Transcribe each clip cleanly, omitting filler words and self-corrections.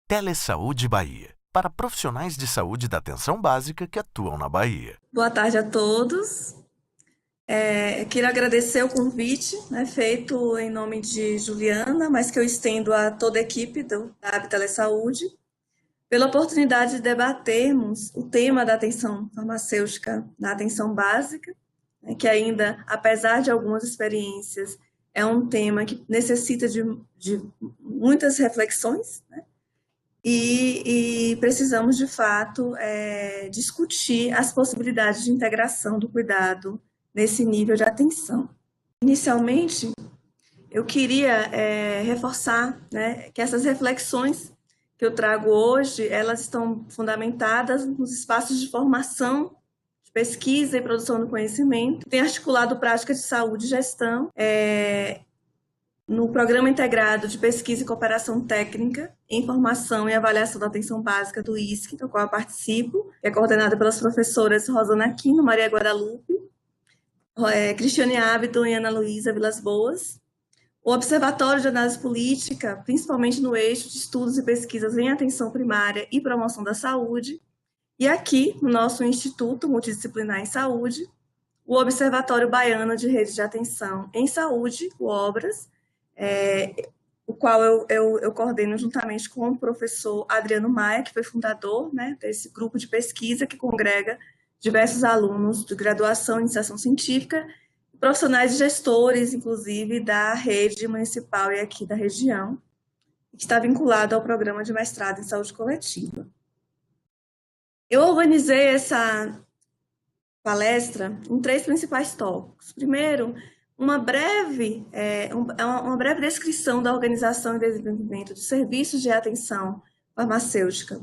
Telesaúde Bahia, para profissionais de saúde da atenção básica que atuam na Bahia. Boa tarde a todos. Quero agradecer o convite, né, feito em nome de Juliana, mas que eu estendo a toda a equipe da AB Telesaúde, pela oportunidade de debatermos o tema da atenção farmacêutica na atenção básica, né, que ainda, apesar de algumas experiências, é um tema que necessita de muitas reflexões, né? E precisamos, de fato, discutir as possibilidades de integração do cuidado nesse nível de atenção. Inicialmente, eu queria reforçar, né, que essas reflexões que eu trago hoje, elas estão fundamentadas nos espaços de formação, de pesquisa e produção do conhecimento, tem articulado práticas de saúde e gestão, no Programa Integrado de Pesquisa e Cooperação Técnica em Formação e Avaliação da Atenção Básica do ISC, do qual eu participo, que é coordenada pelas professoras Rosana Aquino, Maria Guadalupe, Cristiane Abito e Ana Luísa Vilas Boas. O Observatório de Análise Política, principalmente no eixo de estudos e pesquisas em atenção primária e promoção da saúde. E aqui, no nosso Instituto Multidisciplinar em Saúde, o Observatório Baiano de Redes de Atenção em Saúde, o OBRAS, o qual eu coordeno juntamente com o professor Adriano Maia, que foi fundador, né, desse grupo de pesquisa que congrega diversos alunos de graduação e iniciação científica, profissionais e gestores, inclusive, da rede municipal e aqui da região, que está vinculado ao programa de mestrado em saúde coletiva. Eu organizei essa palestra em 3 principais tópicos. Primeiro, uma breve descrição da organização e desenvolvimento de serviços de atenção farmacêutica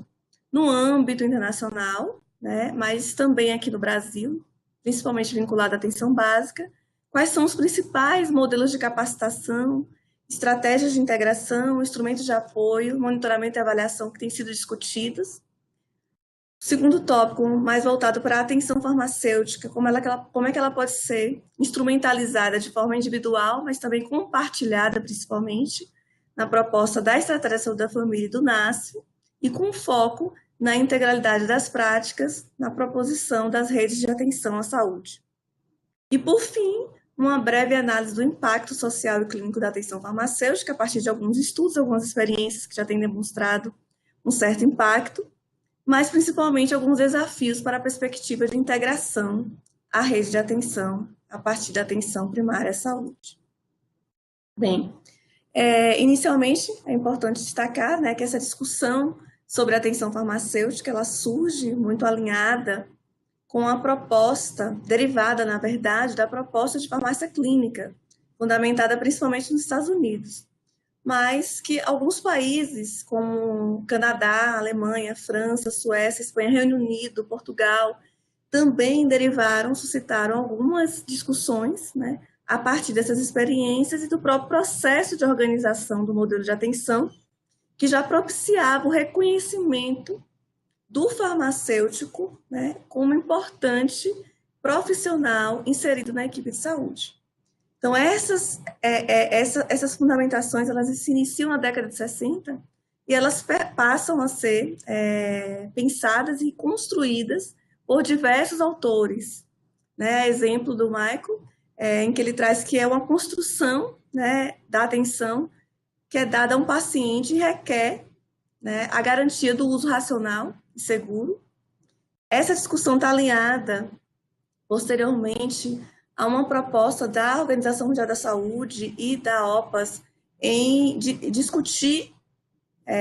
no âmbito internacional, né, mas também aqui no Brasil, principalmente vinculado à atenção básica. Quais são os principais modelos de capacitação, estratégias de integração, instrumentos de apoio, monitoramento e avaliação que têm sido discutidos. O segundo tópico, mais voltado para a atenção farmacêutica, como é que ela pode ser instrumentalizada de forma individual, mas também compartilhada, principalmente, na proposta da Estratégia de Saúde da Família e do NASF, e com foco na integralidade das práticas, na proposição das redes de atenção à saúde. E, por fim, uma breve análise do impacto social e clínico da atenção farmacêutica, a partir de alguns estudos, algumas experiências que já têm demonstrado um certo impacto, mas principalmente alguns desafios para a perspectiva de integração à rede de atenção, a partir da atenção primária à saúde. Bem, inicialmente é importante destacar, né, que essa discussão sobre a atenção farmacêutica, ela surge muito alinhada com a proposta, derivada, na verdade, da proposta de farmácia clínica, fundamentada principalmente nos Estados Unidos, mas que alguns países, como Canadá, Alemanha, França, Suécia, Espanha, Reino Unido, Portugal, também suscitaram algumas discussões, né, a partir dessas experiências e do próprio processo de organização do modelo de atenção, que já propiciava o reconhecimento do farmacêutico, né, como importante profissional inserido na equipe de saúde. Então, essas fundamentações, elas se iniciam na década de 60 e elas passam a ser pensadas e construídas por diversos autores, né? Exemplo do Michael, em que ele traz que é uma construção, né, da atenção que é dada a um paciente e requer, né, a garantia do uso racional e seguro. Essa discussão está alinhada, posteriormente, a uma proposta da Organização Mundial da Saúde e da OPAS em discutir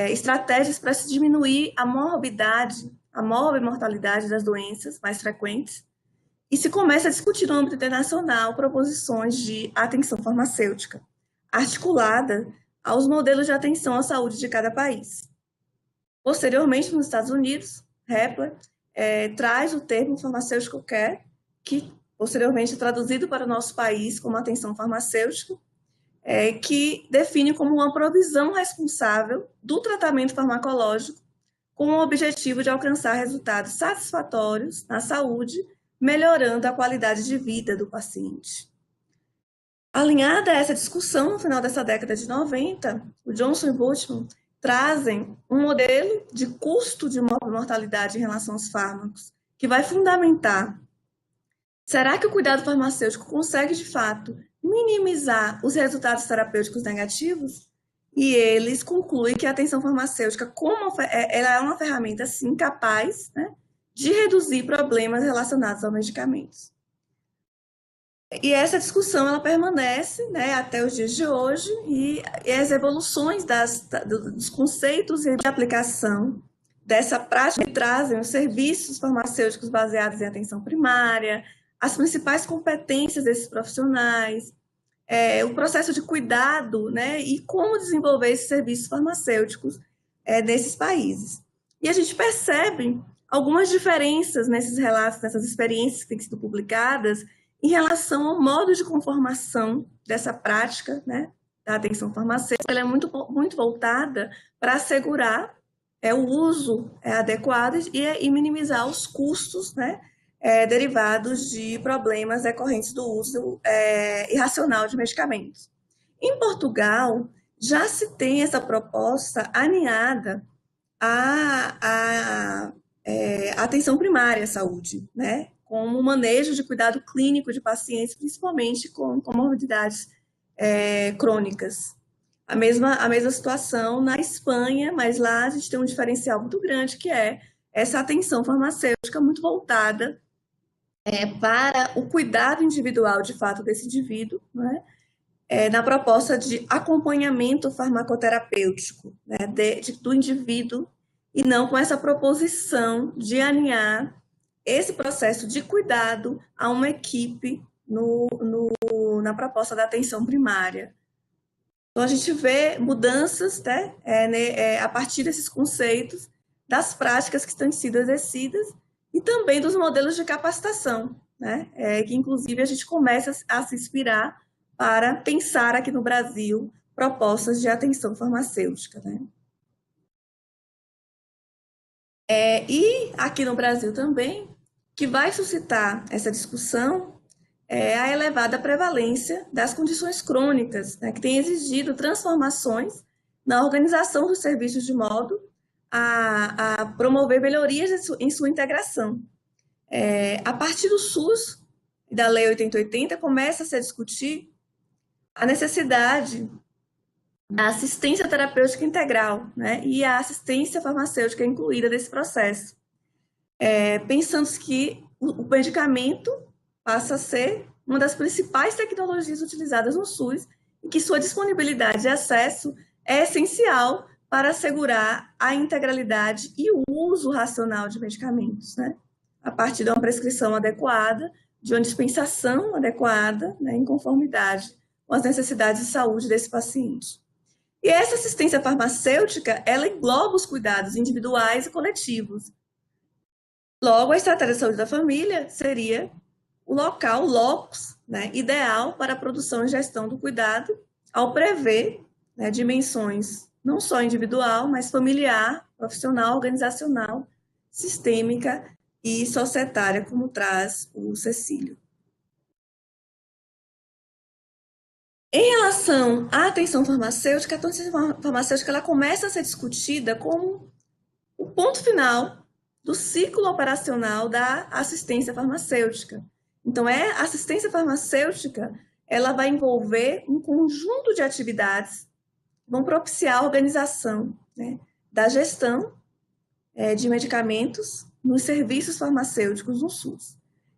estratégias para se diminuir a morbimortalidade das doenças mais frequentes, e se começa a discutir no âmbito internacional proposições de atenção farmacêutica, articulada aos modelos de atenção à saúde de cada país. Posteriormente, nos Estados Unidos, Hepler traz o termo farmacêutico care, que posteriormente é traduzido para o nosso país como atenção farmacêutica, que define como uma provisão responsável do tratamento farmacológico com o objetivo de alcançar resultados satisfatórios na saúde, melhorando a qualidade de vida do paciente. Alinhada a essa discussão, no final dessa década de 90, o Johnson e Buchman trazem um modelo de custo de mortalidade em relação aos fármacos, que vai fundamentar: será que o cuidado farmacêutico consegue, de fato, minimizar os resultados terapêuticos negativos? E eles concluem que a atenção farmacêutica, ela é uma ferramenta, sim, capaz, né, de reduzir problemas relacionados aos medicamentos. E essa discussão ela permanece, né, até os dias de hoje, e as evoluções dos conceitos de aplicação dessa prática que trazem os serviços farmacêuticos baseados em atenção primária, as principais competências desses profissionais, o processo de cuidado, né, e como desenvolver esses serviços farmacêuticos nesses países. E a gente percebe algumas diferenças nesses relatos, nessas experiências que têm sido publicadas, em relação ao modo de conformação dessa prática, né, da atenção farmacêutica. Ela é muito voltada para assegurar o uso adequado e minimizar os custos, né, derivados de problemas decorrentes do uso irracional de medicamentos. Em Portugal, já se tem essa proposta alinhada à atenção primária à saúde, né, como o manejo de cuidado clínico de pacientes, principalmente com comorbidades crônicas. A mesma situação na Espanha, mas lá a gente tem um diferencial muito grande, que é essa atenção farmacêutica muito voltada para o cuidado individual, de fato, desse indivíduo, né? Na proposta de acompanhamento farmacoterapêutico, né, do indivíduo, e não com essa proposição de alinhar esse processo de cuidado a uma equipe na proposta da atenção primária. Então, a gente vê mudanças, né, a partir desses conceitos, das práticas que têm sido exercidas e também dos modelos de capacitação, né, que, inclusive, a gente começa a se inspirar para pensar aqui no Brasil propostas de atenção farmacêutica, né. E aqui no Brasil também, que vai suscitar essa discussão, a elevada prevalência das condições crônicas, né, que tem exigido transformações na organização dos serviços de modo a promover melhorias em sua integração. A partir do SUS e da Lei 8080, começa-se a discutir a necessidade da assistência terapêutica integral, né, e a assistência farmacêutica incluída nesse processo. Pensando que o medicamento passa a ser uma das principais tecnologias utilizadas no SUS e que sua disponibilidade e acesso é essencial para assegurar a integralidade e o uso racional de medicamentos, né, a partir de uma prescrição adequada, de uma dispensação adequada, né, em conformidade com as necessidades de saúde desse paciente. E essa assistência farmacêutica, ela engloba os cuidados individuais e coletivos. Logo, a estratégia de saúde da família seria o local, o locus, né, ideal para a produção e gestão do cuidado, ao prever, né, dimensões não só individual, mas familiar, profissional, organizacional, sistêmica e societária, como traz o Cecílio. Em relação à atenção farmacêutica, a atenção farmacêutica ela começa a ser discutida como o ponto final do ciclo operacional da assistência farmacêutica. Então, a assistência farmacêutica ela vai envolver um conjunto de atividades que vão propiciar a organização, né, da gestão de medicamentos nos serviços farmacêuticos no SUS.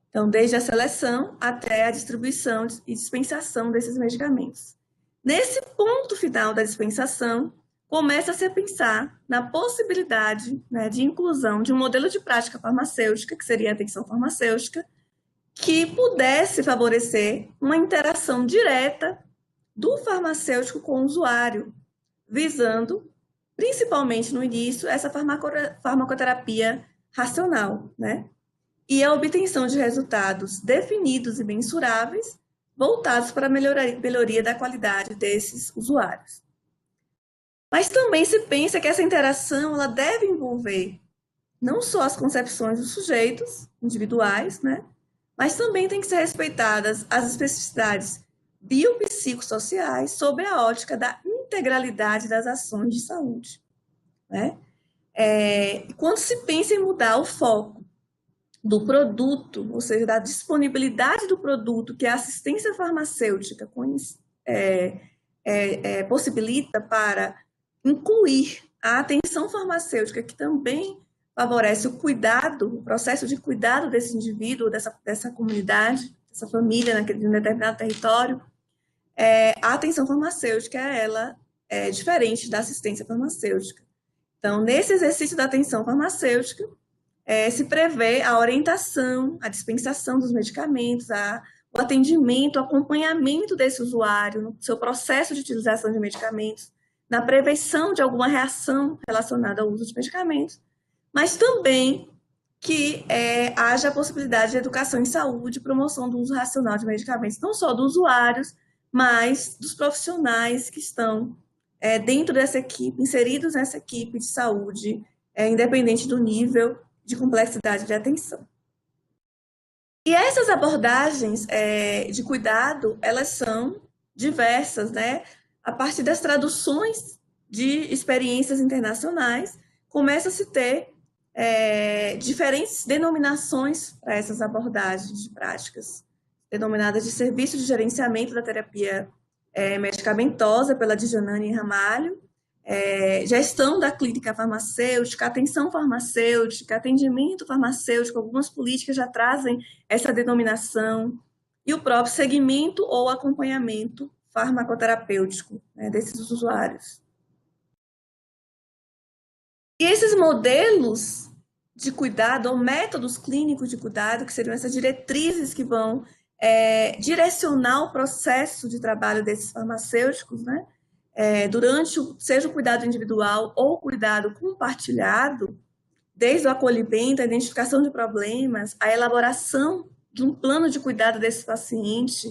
Então, desde a seleção até a distribuição e dispensação desses medicamentos. Nesse ponto final da dispensação, começa-se a pensar na possibilidade, né, de inclusão de um modelo de prática farmacêutica, que seria a atenção farmacêutica, que pudesse favorecer uma interação direta do farmacêutico com o usuário, visando, principalmente no início, essa farmacoterapia racional, né? E a obtenção de resultados definidos e mensuráveis, voltados para a melhoria da qualidade desses usuários. Mas também se pensa que essa interação ela deve envolver não só as concepções dos sujeitos individuais, né, mas também tem que ser respeitadas as especificidades biopsicossociais sob a ótica da integralidade das ações de saúde. né? Quando se pensa em mudar o foco do produto, ou seja, da disponibilidade do produto que a assistência farmacêutica possibilita para incluir a atenção farmacêutica, que também favorece o cuidado, o processo de cuidado desse indivíduo, dessa comunidade, dessa família naquele determinado território, a atenção farmacêutica, ela é diferente da assistência farmacêutica. Então, nesse exercício da atenção farmacêutica, se prevê a orientação, a dispensação dos medicamentos, o atendimento, o acompanhamento desse usuário no seu processo de utilização de medicamentos, na prevenção de alguma reação relacionada ao uso de medicamentos, mas também que haja a possibilidade de educação em saúde e promoção do uso racional de medicamentos, não só dos usuários, mas dos profissionais que estão dentro dessa equipe, inseridos nessa equipe de saúde, independente do nível de complexidade de atenção. E essas abordagens de cuidado, elas são diversas, né? A partir das traduções de experiências internacionais, começa a se ter diferentes denominações para essas abordagens de práticas, denominadas de serviço de gerenciamento da terapia medicamentosa pela Djanani Ramalho, gestão da clínica farmacêutica, atenção farmacêutica, atendimento farmacêutico, algumas políticas já trazem essa denominação, e o próprio segmento ou acompanhamento farmacoterapêutico, né, desses usuários. E esses modelos de cuidado, ou métodos clínicos de cuidado, que seriam essas diretrizes que vão direcionar o processo de trabalho desses farmacêuticos, né? Durante, seja o cuidado individual ou o cuidado compartilhado, desde o acolhimento, a identificação de problemas, a elaboração de um plano de cuidado desse paciente,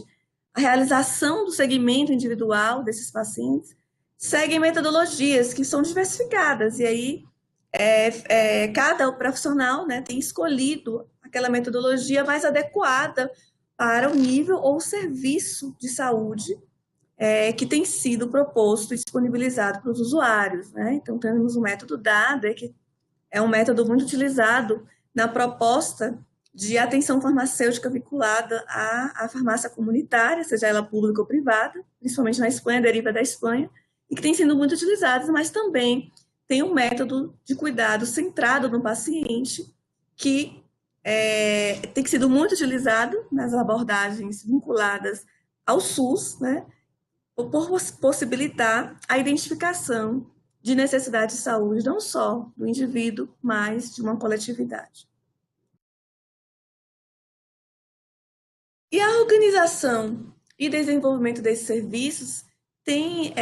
a realização do segmento individual desses pacientes, seguem metodologias que são diversificadas, e aí cada profissional, né, tem escolhido aquela metodologia mais adequada para o nível ou serviço de saúde que tem sido proposto e disponibilizado para os usuários, né? Então, temos o método DADA, que é um método muito utilizado na proposta de atenção farmacêutica vinculada à farmácia comunitária, seja ela pública ou privada, principalmente na Espanha, deriva da Espanha, e que tem sido muito utilizado, mas também tem um método de cuidado centrado no paciente, que tem sido muito utilizado nas abordagens vinculadas ao SUS, né, por possibilitar a identificação de necessidades de saúde, não só do indivíduo, mas de uma coletividade. E a organização e desenvolvimento desses serviços têm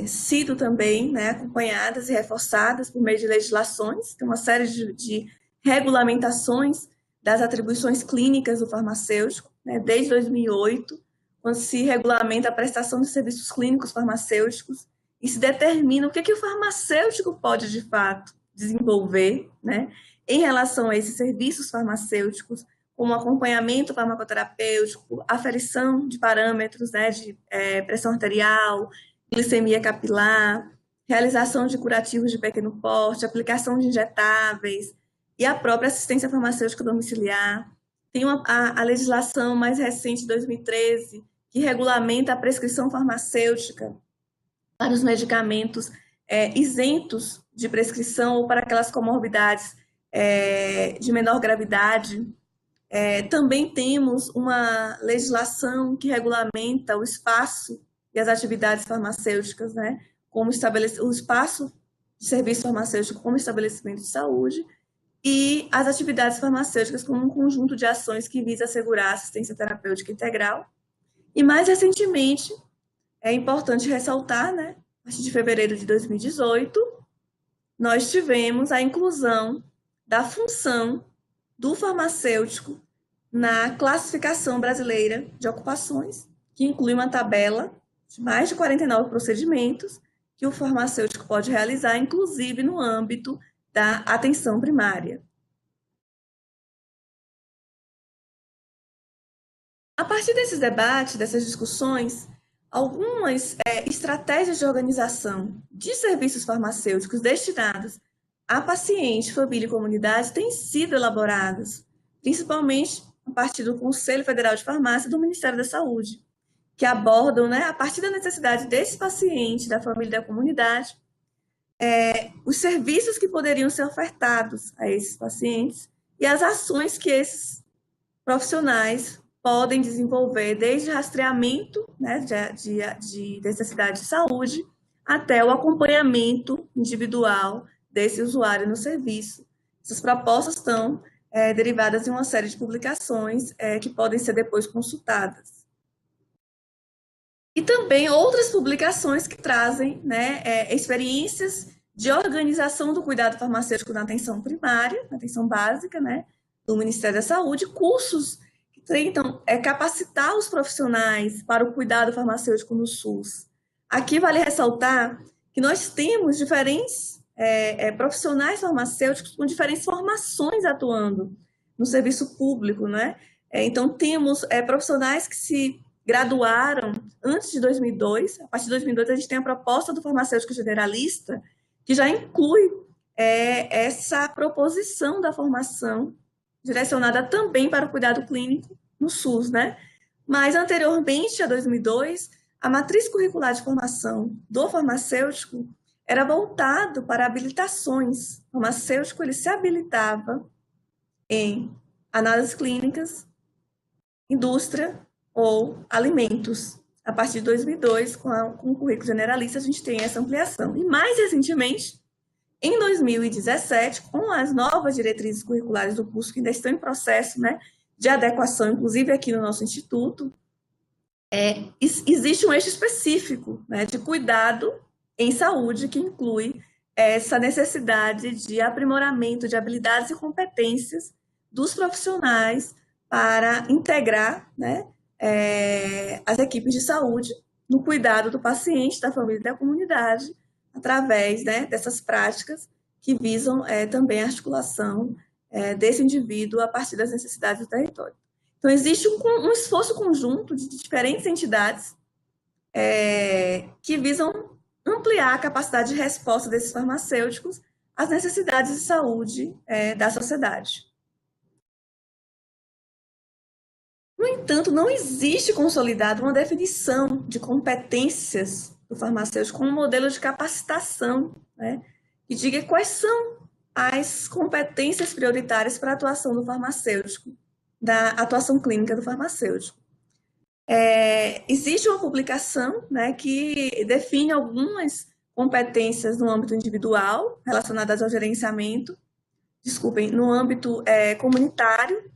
sido também, né, acompanhadas e reforçadas por meio de legislações, tem uma série de regulamentações das atribuições clínicas do farmacêutico, né, desde 2008, quando se regulamenta a prestação de serviços clínicos farmacêuticos e se determina o que o farmacêutico pode, de fato, desenvolver, né, em relação a esses serviços farmacêuticos, como acompanhamento farmacoterapêutico, aferição de parâmetros, né, de pressão arterial, glicemia capilar, realização de curativos de pequeno porte, aplicação de injetáveis e a própria assistência farmacêutica domiciliar. Tem a legislação mais recente, de 2013, que regulamenta a prescrição farmacêutica para os medicamentos isentos de prescrição ou para aquelas comorbidades de menor gravidade. Também temos uma legislação que regulamenta o espaço e as atividades farmacêuticas, né, como o espaço de serviço farmacêutico como estabelecimento de saúde, e as atividades farmacêuticas como um conjunto de ações que visa assegurar a assistência terapêutica integral. E mais recentemente, é importante ressaltar, né, a partir de fevereiro de 2018, nós tivemos a inclusão da função do farmacêutico na classificação brasileira de ocupações, que inclui uma tabela de mais de 49 procedimentos que o farmacêutico pode realizar, inclusive no âmbito da atenção primária. A partir desses debates, dessas discussões, algumas estratégias de organização de serviços farmacêuticos destinados a paciente, família e comunidade têm sido elaboradas, principalmente a partir do Conselho Federal de Farmácia e do Ministério da Saúde, que abordam, né, a partir da necessidade desse paciente, da família e da comunidade, os serviços que poderiam ser ofertados a esses pacientes e as ações que esses profissionais podem desenvolver, desde rastreamento, né, de necessidade de saúde até o acompanhamento individual desse usuário no serviço. Essas propostas estão derivadas de uma série de publicações que podem ser depois consultadas. E também outras publicações que trazem, né, experiências de organização do cuidado farmacêutico na atenção primária, na atenção básica, né, do Ministério da Saúde, cursos que tentam capacitar os profissionais para o cuidado farmacêutico no SUS. Aqui vale ressaltar que nós temos diferentes profissionais farmacêuticos com diferentes formações atuando no serviço público, né? Então, temos profissionais que se graduaram antes de 2002. A partir de 2002, a gente tem a proposta do farmacêutico generalista, que já inclui essa proposição da formação direcionada também para o cuidado clínico no SUS, né? Mas, anteriormente a 2002, a matriz curricular de formação do farmacêutico era voltado para habilitações. O farmacêutico ele se habilitava em análises clínicas, indústria ou alimentos. A partir de 2002, com o currículo generalista, a gente tem essa ampliação. E mais recentemente, em 2017, com as novas diretrizes curriculares do curso, que ainda estão em processo, né, de adequação, inclusive aqui no nosso instituto, existe um eixo específico, né, de cuidado em saúde, que inclui essa necessidade de aprimoramento de habilidades e competências dos profissionais para integrar, né, as equipes de saúde no cuidado do paciente, da família e da comunidade, através, né, dessas práticas que visam também a articulação desse indivíduo a partir das necessidades do território. Então, existe um esforço conjunto de diferentes entidades que visam ampliar a capacidade de resposta desses farmacêuticos às necessidades de saúde da sociedade. No entanto, não existe consolidada uma definição de competências do farmacêutico como um modelo de capacitação, né, que diga quais são as competências prioritárias para a atuação do farmacêutico, da atuação clínica do farmacêutico. Existe uma publicação, né, que define algumas competências no âmbito individual, relacionadas ao gerenciamento, no âmbito comunitário,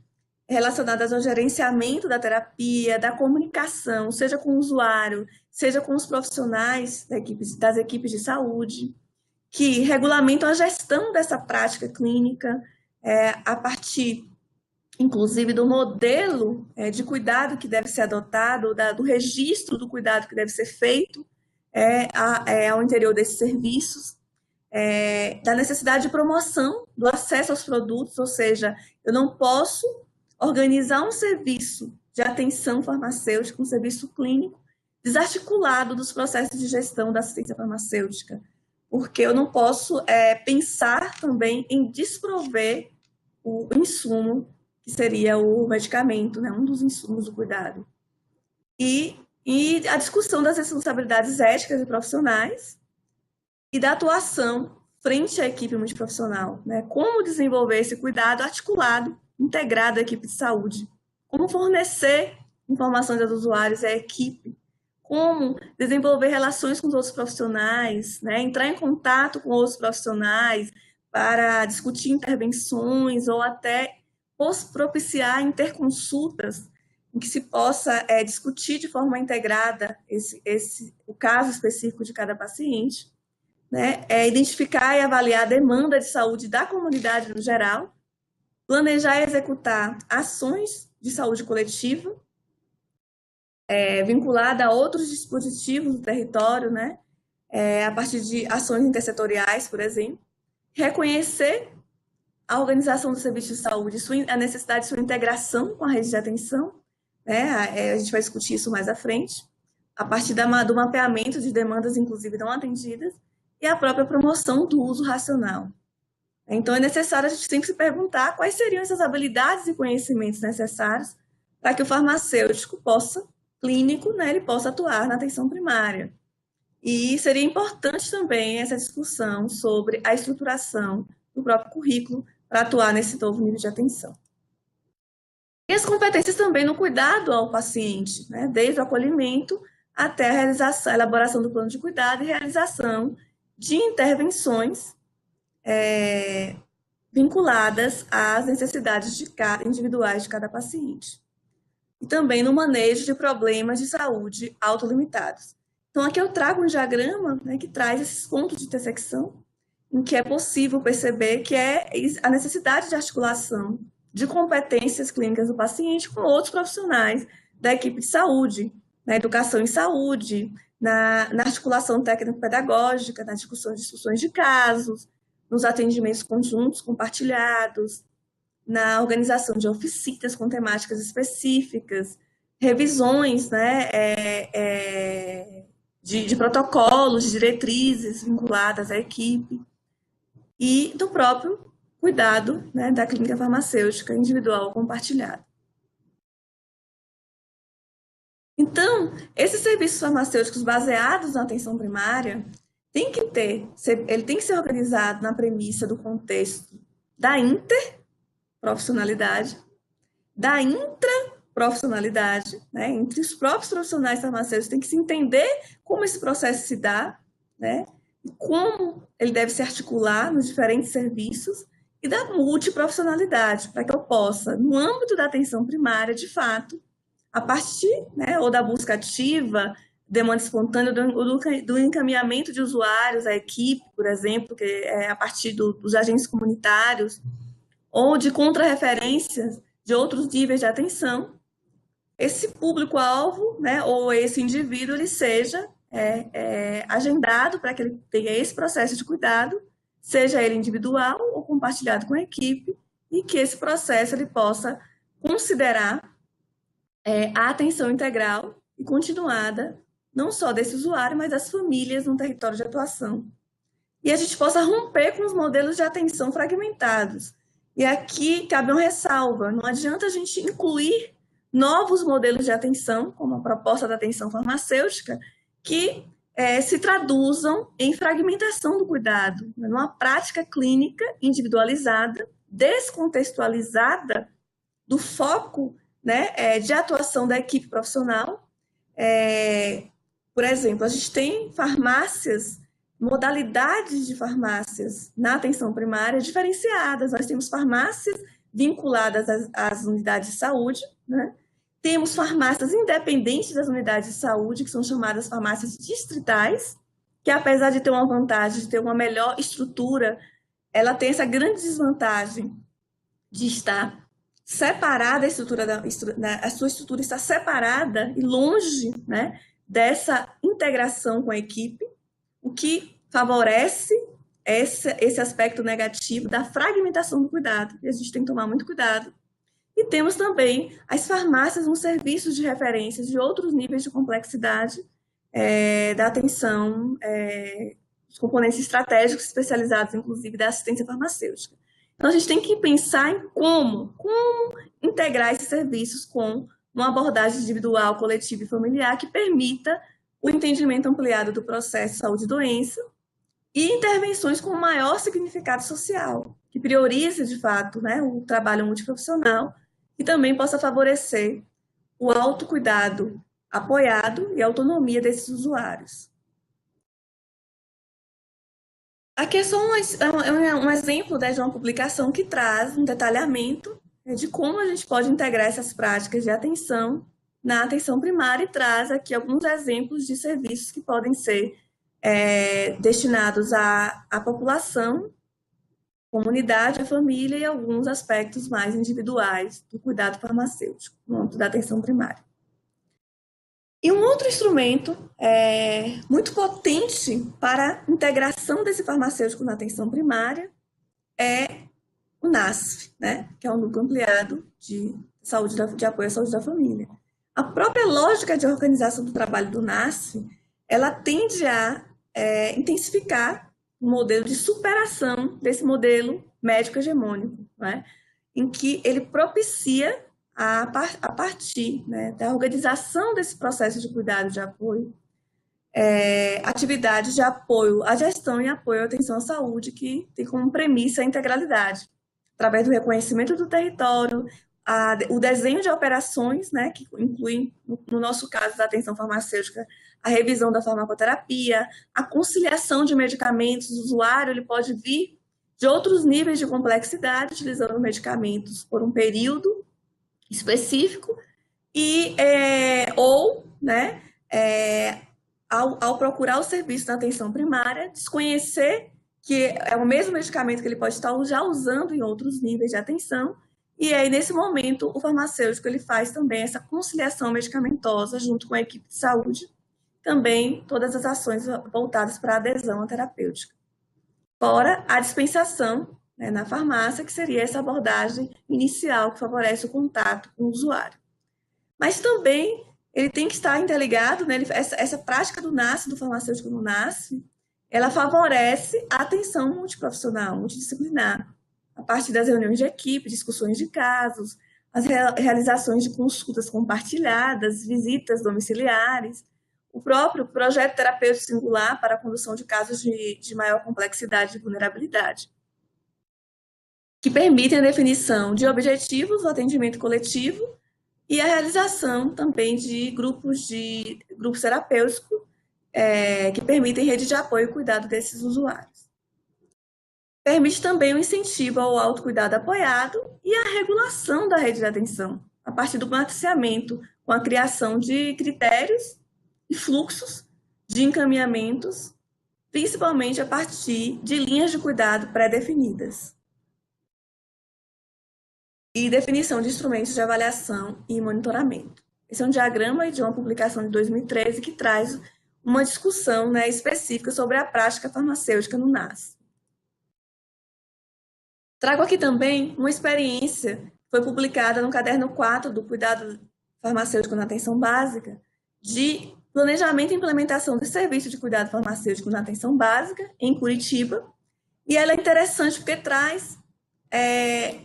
relacionadas ao gerenciamento da terapia, da comunicação, seja com o usuário, seja com os profissionais das equipes de saúde, que regulamentam a gestão dessa prática clínica a partir, inclusive, do modelo de cuidado que deve ser adotado, do registro do cuidado que deve ser feito ao interior desses serviços, da necessidade de promoção do acesso aos produtos, ou seja, eu não posso organizar um serviço de atenção farmacêutica, um serviço clínico, desarticulado dos processos de gestão da assistência farmacêutica, porque eu não posso pensar também em desprover o insumo, que seria o medicamento, né, um dos insumos do cuidado. E a discussão das responsabilidades éticas e profissionais e da atuação frente à equipe multiprofissional, né, como desenvolver esse cuidado articulado, integrado à equipe de saúde, como fornecer informações aos usuários à equipe, como desenvolver relações com os outros profissionais, né, entrar em contato com outros profissionais para discutir intervenções ou até propiciar interconsultas em que se possa discutir de forma integrada o caso específico de cada paciente, né, identificar e avaliar a demanda de saúde da comunidade no geral, planejar e executar ações de saúde coletiva, vinculada a outros dispositivos do território, né, a partir de ações intersetoriais, por exemplo, reconhecer a organização do serviço de saúde, a necessidade de sua integração com a rede de atenção, né, a gente vai discutir isso mais à frente, a partir do mapeamento de demandas, inclusive não atendidas, e a própria promoção do uso racional. Então, é necessário a gente sempre se perguntar quais seriam essas habilidades e conhecimentos necessários para que o farmacêutico clínico, né, ele possa atuar na atenção primária. E seria importante também essa discussão sobre a estruturação do próprio currículo para atuar nesse novo nível de atenção. E as competências também no cuidado ao paciente, né, desde o acolhimento até a elaboração do plano de cuidado e realização de intervenções vinculadas às necessidades individuais de cada paciente. E também no manejo de problemas de saúde autolimitados. Então, aqui eu trago um diagrama, né, que traz esses pontos de intersecção, em que é possível perceber que é a necessidade de articulação de competências clínicas do paciente com outros profissionais da equipe de saúde, na educação em saúde, na articulação técnico-pedagógica, nas discussões de casos, nos atendimentos conjuntos, compartilhados, na organização de oficinas com temáticas específicas, revisões, né, de protocolos, de diretrizes vinculadas à equipe, e do próprio cuidado, né, da clínica farmacêutica individual ou compartilhada. Então, esses serviços farmacêuticos baseados na atenção primária ele tem que ser organizado na premissa do contexto da interprofissionalidade, da intraprofissionalidade, né? Entre os próprios profissionais farmacêuticos tem que se entender como esse processo se dá, né? E como ele deve se articular nos diferentes serviços, e da multiprofissionalidade, para que eu possa, no âmbito da atenção primária, de fato, a partir, né, ou da busca ativa, demanda espontânea, do encaminhamento de usuários à equipe, por exemplo, que é a partir dos agentes comunitários, ou de contrarreferências de outros níveis de atenção, esse público-alvo, né, ou esse indivíduo, ele seja agendado para que ele tenha esse processo de cuidado, seja ele individual ou compartilhado com a equipe, e que esse processo ele possa considerar a atenção integral e continuada, não só desse usuário, mas das famílias no território de atuação. E a gente possa romper com os modelos de atenção fragmentados. E aqui cabe uma ressalva, não adianta a gente incluir novos modelos de atenção, como a proposta da atenção farmacêutica, que se traduzam em fragmentação do cuidado, numa prática clínica individualizada, descontextualizada do foco, né, de atuação da equipe profissional. Por exemplo, a gente tem farmácias, modalidades de farmácias na atenção primária diferenciadas. Nós temos farmácias vinculadas às unidades de saúde, né? Temos farmácias independentes das unidades de saúde, que são chamadas farmácias distritais, que apesar de ter uma vantagem, de ter uma melhor estrutura, ela tem essa grande desvantagem de estar separada, a sua estrutura está separada e longe, né, dessa integração com a equipe, o que favorece esse aspecto negativo da fragmentação do cuidado. E a gente tem que tomar muito cuidado. E temos também as farmácias, uns serviços de referência de outros níveis de complexidade da atenção, os componentes estratégicos especializados, inclusive, da assistência farmacêutica. Então, a gente tem que pensar em como integrar esses serviços com uma abordagem individual, coletiva e familiar que permita o entendimento ampliado do processo de saúde e doença e intervenções com maior significado social, que priorize, de fato, né, o trabalho multiprofissional e também possa favorecer o autocuidado apoiado e a autonomia desses usuários. Aqui é só um exemplo, né, de uma publicação que traz um detalhamento de como a gente pode integrar essas práticas de atenção na atenção primária, e traz aqui alguns exemplos de serviços que podem ser destinados à população, comunidade, à família e alguns aspectos mais individuais do cuidado farmacêutico, no âmbito da atenção primária. E um outro instrumento muito potente para a integração desse farmacêutico na atenção primária é o NASF, né? Que é o Núcleo Ampliado de Apoio à Saúde da Família, A própria lógica de organização do trabalho do NASF, ela tende a intensificar o modelo de superação desse modelo médico hegemônico, né? Em que ele propicia, a partir, né, da organização desse processo de cuidado de apoio, atividades de apoio à gestão e apoio à atenção à saúde, que tem como premissa a integralidade, através do reconhecimento do território, o desenho de operações, né, que inclui, no nosso caso da atenção farmacêutica, a revisão da farmacoterapia, a conciliação de medicamentos. O usuário ele pode vir de outros níveis de complexidade, utilizando medicamentos por um período específico, ou, né, ao procurar o serviço da atenção primária, desconhecer que é o mesmo medicamento que ele pode estar já usando em outros níveis de atenção, e aí, nesse momento, o farmacêutico ele faz também essa conciliação medicamentosa junto com a equipe de saúde, também todas as ações voltadas para a adesão à terapêutica. Fora a dispensação, né, na farmácia, que seria essa abordagem inicial que favorece o contato com o usuário. Mas também ele tem que estar interligado, né, essa prática do NASF, do farmacêutico no NASF, ela favorece a atenção multiprofissional, multidisciplinar, a partir das reuniões de equipe, discussões de casos, as realizações de consultas compartilhadas, visitas domiciliares, o próprio projeto terapêutico singular para a condução de casos de maior complexidade e vulnerabilidade, que permitem a definição de objetivos do atendimento coletivo e a realização também de grupos terapêuticos que permitem rede de apoio e cuidado desses usuários. Permite também o incentivo ao autocuidado apoiado e a regulação da rede de atenção, a partir do matriciamento, com a criação de critérios e fluxos de encaminhamentos, principalmente a partir de linhas de cuidado pré-definidas. E definição de instrumentos de avaliação e monitoramento. Esse é um diagrama de uma publicação de 2013 que traz uma discussão, né, específica sobre a prática farmacêutica no NASF. Trago aqui também uma experiência que foi publicada no caderno 4 do Cuidado Farmacêutico na Atenção Básica, de planejamento e implementação de serviço de cuidado farmacêutico na atenção básica, em Curitiba. E ela é interessante porque traz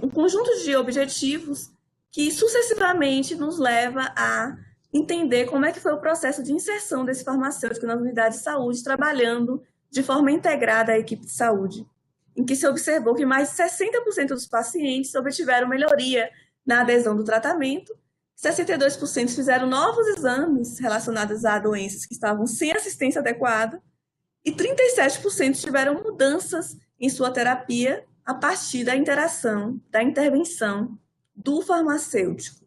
um conjunto de objetivos que sucessivamente nos leva a entender como é que foi o processo de inserção desse farmacêutico nas unidades de saúde, trabalhando de forma integrada à equipe de saúde, em que se observou que mais de 60% dos pacientes obtiveram melhoria na adesão do tratamento, 62% fizeram novos exames relacionados a doenças que estavam sem assistência adequada e 37% tiveram mudanças em sua terapia a partir da interação, da intervenção do farmacêutico.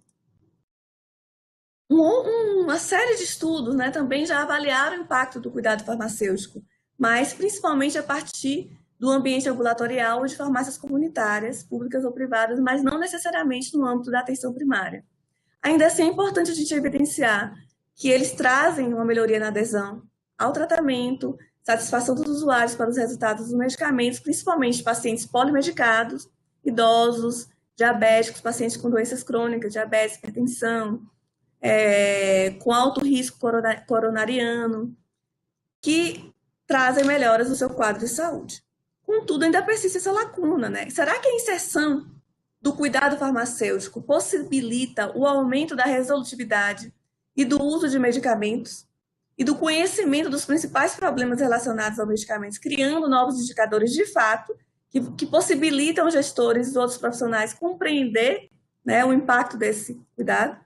Uma série de estudos, né, também já avaliaram o impacto do cuidado farmacêutico, mas principalmente a partir do ambiente ambulatorial ou de farmácias comunitárias, públicas ou privadas, mas não necessariamente no âmbito da atenção primária. Ainda assim, é importante a gente evidenciar que eles trazem uma melhoria na adesão ao tratamento, satisfação dos usuários para os resultados dos medicamentos, principalmente pacientes polimedicados, idosos, diabéticos, pacientes com doenças crônicas, diabetes, hipertensão, com alto risco coronariano, que trazem melhoras no seu quadro de saúde. Contudo, ainda persiste essa lacuna, né? Será que a inserção do cuidado farmacêutico possibilita o aumento da resolutividade e do uso de medicamentos e do conhecimento dos principais problemas relacionados aos medicamentos, criando novos indicadores de fato que possibilitam os gestores e outros profissionais compreender, né, o impacto desse cuidado?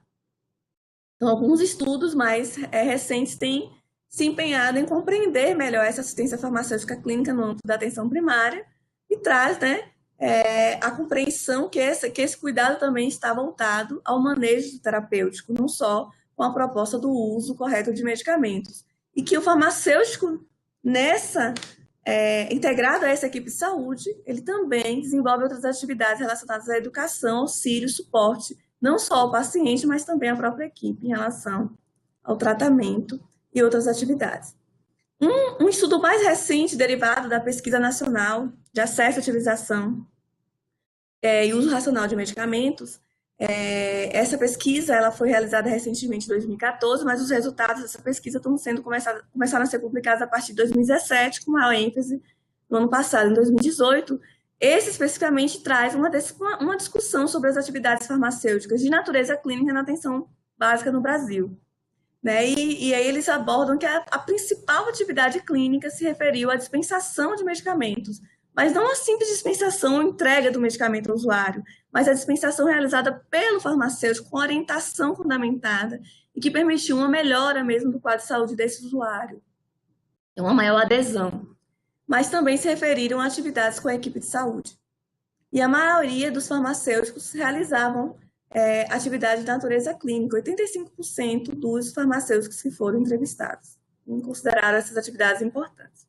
Então, alguns estudos mais recentes têm se empenhado em compreender melhor essa assistência farmacêutica clínica no âmbito da atenção primária e traz, né, a compreensão que esse cuidado também está voltado ao manejo terapêutico, não só com a proposta do uso correto de medicamentos. E que o farmacêutico, integrado a essa equipe de saúde, ele também desenvolve outras atividades relacionadas à educação, auxílio, suporte, não só ao paciente, mas também à própria equipe em relação ao tratamento e outras atividades. Um estudo mais recente, derivado da Pesquisa Nacional de Acesso e Utilização e Uso Racional de Medicamentos, Essa pesquisa ela foi realizada recentemente em 2014, mas os resultados dessa pesquisa começaram a ser publicados a partir de 2017, com maior ênfase no ano passado, em 2018. Esse especificamente traz uma discussão sobre as atividades farmacêuticas de natureza clínica na atenção básica no Brasil. Né? E aí eles abordam que a principal atividade clínica se referiu à dispensação de medicamentos, mas não a simples dispensação ou entrega do medicamento ao usuário, mas a dispensação realizada pelo farmacêutico com orientação fundamentada e que permitiu uma melhora mesmo do quadro de saúde desse usuário, uma maior adesão. Mas também se referiram a atividades com a equipe de saúde. E a maioria dos farmacêuticos realizavam atividade de natureza clínica, 85% dos farmacêuticos que foram entrevistados consideraram essas atividades importantes.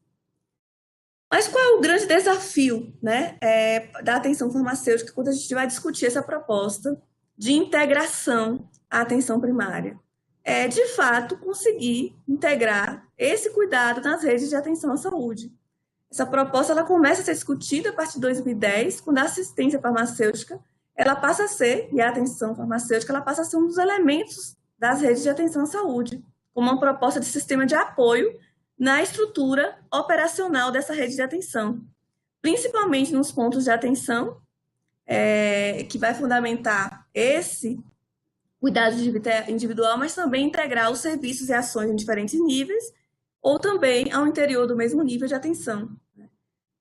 Mas qual é o grande desafio, né, da atenção farmacêutica quando a gente vai discutir essa proposta de integração à atenção primária? É, de fato, conseguir integrar esse cuidado nas redes de atenção à saúde. Essa proposta ela começa a ser discutida a partir de 2010, quando a assistência farmacêutica ela passa a ser, e a atenção farmacêutica, ela passa a ser um dos elementos das redes de atenção à saúde, como uma proposta de sistema de apoio na estrutura operacional dessa rede de atenção, principalmente nos pontos de atenção, que vai fundamentar esse cuidado individual, mas também integrar os serviços e ações em diferentes níveis, ou também ao interior do mesmo nível de atenção.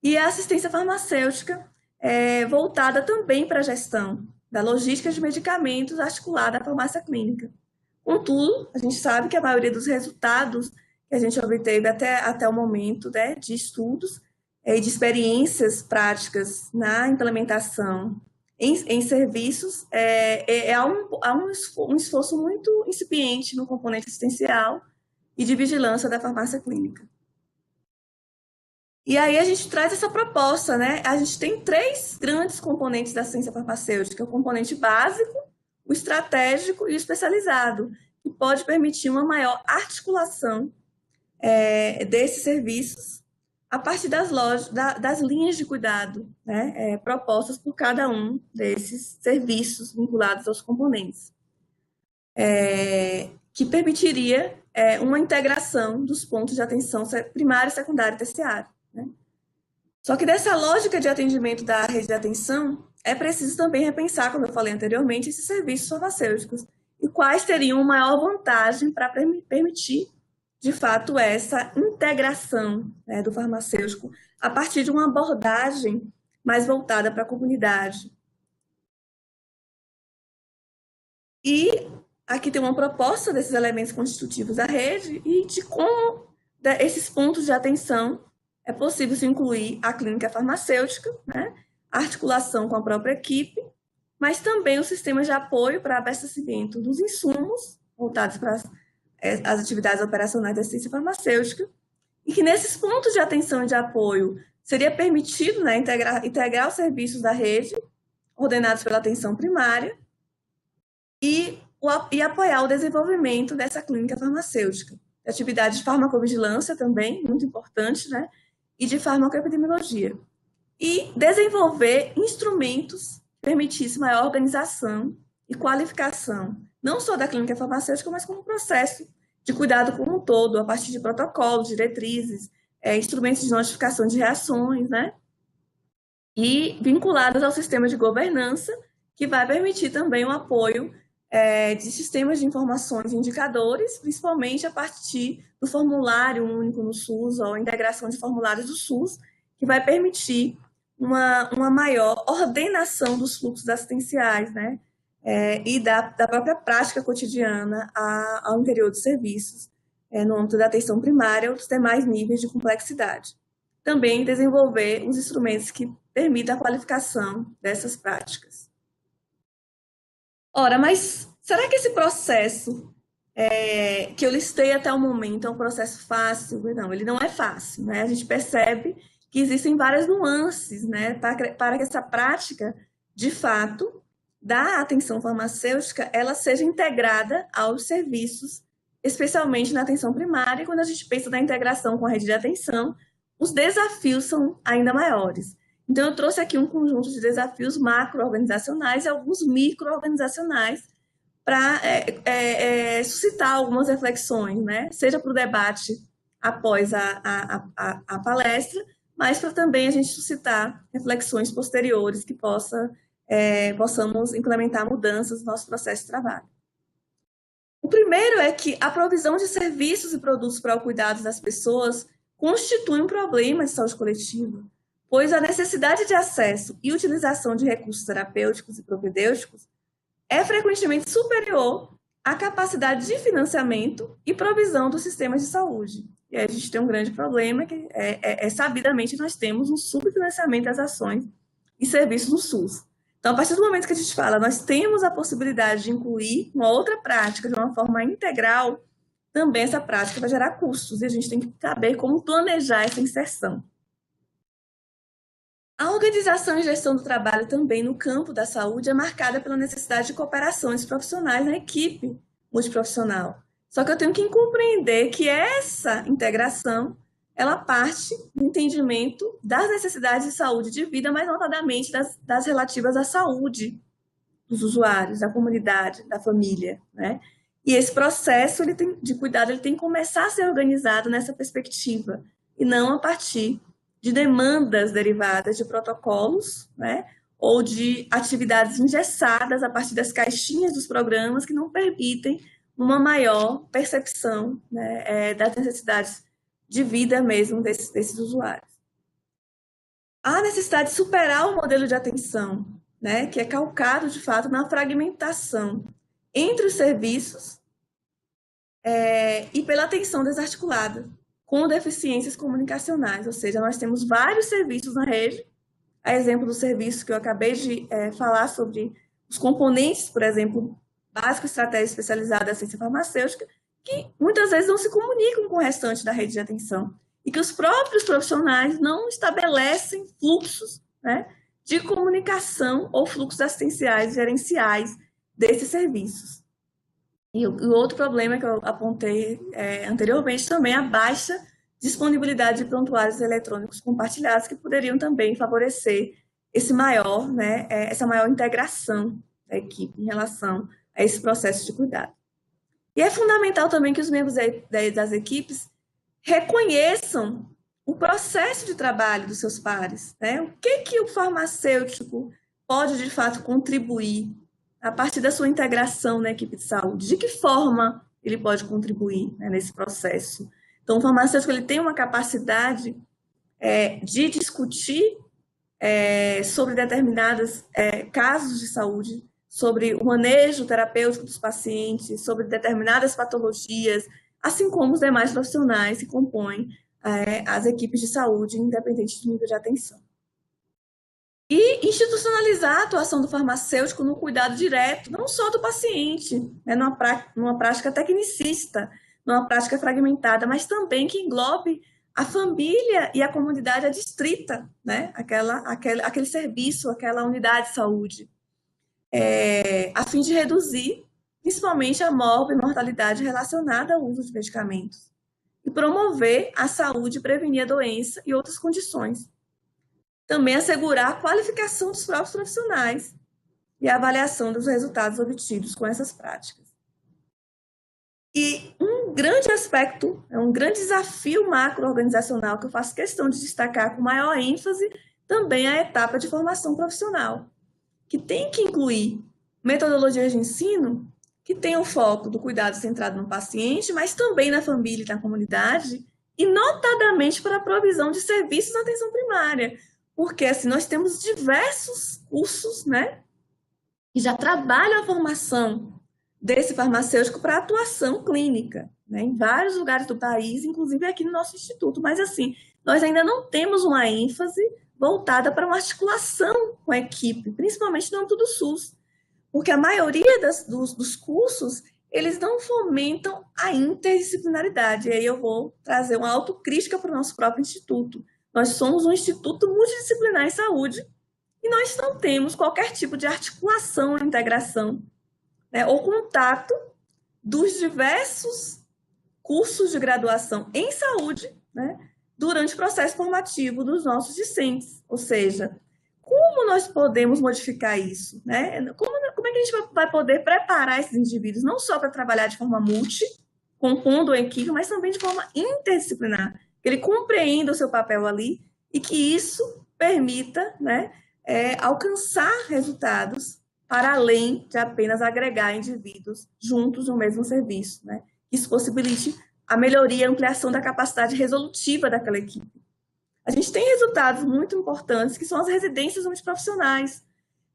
E a assistência farmacêutica voltada também para a gestão da logística de medicamentos articulada à farmácia clínica. Contudo, a gente sabe que a maioria dos resultados que a gente obteve até o momento, né, de estudos e de experiências práticas na implementação em serviços, há um esforço muito incipiente no componente assistencial e de vigilância da farmácia clínica. E aí a gente traz essa proposta, né? A gente tem 3 grandes componentes da ciência farmacêutica: o componente básico, o estratégico e o especializado, que pode permitir uma maior articulação desses serviços a partir das linhas de cuidado, né? Propostas por cada um desses serviços vinculados aos componentes, que permitiria uma integração dos pontos de atenção primário, secundário e terciário. Né? Só que dessa lógica de atendimento da rede de atenção, é preciso também repensar, como eu falei anteriormente, esses serviços farmacêuticos e quais teriam maior vantagem para permitir, de fato, essa integração, né, do farmacêutico a partir de uma abordagem mais voltada para a comunidade. E aqui tem uma proposta desses elementos constitutivos da rede e de como esses pontos de atenção é possível se incluir a clínica farmacêutica, né, a articulação com a própria equipe, mas também o sistema de apoio para abastecimento dos insumos voltados para as atividades operacionais da assistência farmacêutica, e que nesses pontos de atenção e de apoio seria permitido, né, integrar os serviços da rede, ordenados pela atenção primária, e apoiar o desenvolvimento dessa clínica farmacêutica. Atividade de farmacovigilância também, muito importante, né? E de farmacoepidemiologia. E desenvolver instrumentos que permitissem maior organização e qualificação, não só da clínica farmacêutica, mas como processo de cuidado como um todo, a partir de protocolos, diretrizes, instrumentos de notificação de reações, né? E vinculados ao sistema de governança, que vai permitir também o apoio de sistemas de informações e indicadores, principalmente a partir do formulário único no SUS, ou a integração de formulários do SUS, que vai permitir uma maior ordenação dos fluxos assistenciais, né? E da própria prática cotidiana ao interior dos serviços, no âmbito da atenção primária ou dos demais níveis de complexidade. Também desenvolver os instrumentos que permitam a qualificação dessas práticas. Ora, mas será que esse processo que eu listei até o momento é um processo fácil? Não, ele não é fácil, né? A gente percebe que existem várias nuances, né, para que essa prática, de fato, da atenção farmacêutica, ela seja integrada aos serviços, especialmente na atenção primária. E quando a gente pensa na integração com a rede de atenção, os desafios são ainda maiores. Então, eu trouxe aqui um conjunto de desafios macro-organizacionais e alguns micro-organizacionais para suscitar algumas reflexões, né? Seja para o debate após a palestra, mas para também a gente suscitar reflexões posteriores que possamos implementar mudanças no nosso processo de trabalho. O primeiro é que a provisão de serviços e produtos para o cuidado das pessoas constitui um problema de saúde coletiva, pois a necessidade de acesso e utilização de recursos terapêuticos e propedêuticos é frequentemente superior à capacidade de financiamento e provisão dos sistemas de saúde. E aí a gente tem um grande problema, que sabidamente nós temos um subfinanciamento das ações e serviços do SUS. Então, a partir do momento que a gente fala, nós temos a possibilidade de incluir uma outra prática de uma forma integral, também essa prática vai gerar custos, e a gente tem que saber como planejar essa inserção. A organização e gestão do trabalho também no campo da saúde é marcada pela necessidade de cooperações profissionais na equipe multiprofissional. Só que eu tenho que compreender que essa integração, ela parte do entendimento das necessidades de saúde de vida, mais notadamente das relativas à saúde dos usuários, da comunidade, da família, né? E esse processo de cuidado ele tem que começar a ser organizado nessa perspectiva, e não a partir de demandas derivadas de protocolos, né, ou de atividades engessadas a partir das caixinhas dos programas que não permitem uma maior percepção, né, das necessidades de vida mesmo desses usuários. Há necessidade de superar o modelo de atenção, né, que é calcado, de fato, na fragmentação entre os serviços e pela atenção desarticulada, com deficiências comunicacionais, ou seja, nós temos vários serviços na rede, a exemplo do serviço que eu acabei de falar sobre os componentes, por exemplo, básico, estratégia especializada da ciência farmacêutica, que muitas vezes não se comunicam com o restante da rede de atenção, e que os próprios profissionais não estabelecem fluxos, né, de comunicação ou fluxos assistenciais gerenciais desses serviços. E o outro problema que eu apontei anteriormente também é a baixa disponibilidade de prontuários eletrônicos compartilhados, que poderiam também favorecer essa maior integração da equipe em relação a esse processo de cuidado. E é fundamental também que os membros das equipes reconheçam o processo de trabalho dos seus pares, né? O que o farmacêutico pode, de fato, contribuir a partir da sua integração na equipe de saúde, de que forma ele pode contribuir, né, nesse processo. Então, o farmacêutico ele tem uma capacidade de discutir sobre determinados casos de saúde, sobre o manejo terapêutico dos pacientes, sobre determinadas patologias, assim como os demais profissionais que compõem as equipes de saúde, independente do nível de atenção. E institucionalizar a atuação do farmacêutico no cuidado direto, não só do paciente, né, numa prática tecnicista, numa prática fragmentada, mas também que englobe a família e a comunidade adstrita, né, aquele serviço, aquela unidade de saúde, a fim de reduzir, principalmente, a mortalidade relacionada ao uso de medicamentos e promover a saúde, prevenir a doença e outras condições. Também assegurar a qualificação dos próprios profissionais e a avaliação dos resultados obtidos com essas práticas. E um grande aspecto, um grande desafio macro-organizacional que eu faço questão de destacar com maior ênfase, também é a etapa de formação profissional, que tem que incluir metodologias de ensino que tenham o foco do cuidado centrado no paciente, mas também na família e na comunidade, e notadamente para a provisão de serviços na atenção primária, porque assim, nós temos diversos cursos, né, que já trabalham a formação desse farmacêutico para atuação clínica, né, em vários lugares do país, inclusive aqui no nosso instituto, mas assim, nós ainda não temos uma ênfase voltada para uma articulação com a equipe, principalmente no âmbito do SUS, porque a maioria dos cursos, eles não fomentam a interdisciplinaridade, e aí eu vou trazer uma autocrítica para o nosso próprio instituto. Nós somos um instituto multidisciplinar em saúde e nós não temos qualquer tipo de articulação, integração, né, ou contato dos diversos cursos de graduação em saúde, né, durante o processo formativo dos nossos discentes. Ou seja, como nós podemos modificar isso, né? Como é que a gente vai poder preparar esses indivíduos, não só para trabalhar de forma compondo a equipe, mas também de forma interdisciplinar, que ele compreenda o seu papel ali e que isso permita, né, alcançar resultados para além de apenas agregar indivíduos juntos no mesmo serviço, né? Isso possibilite a melhoria e a ampliação da capacidade resolutiva daquela equipe. A gente tem resultados muito importantes, que são as residências multiprofissionais.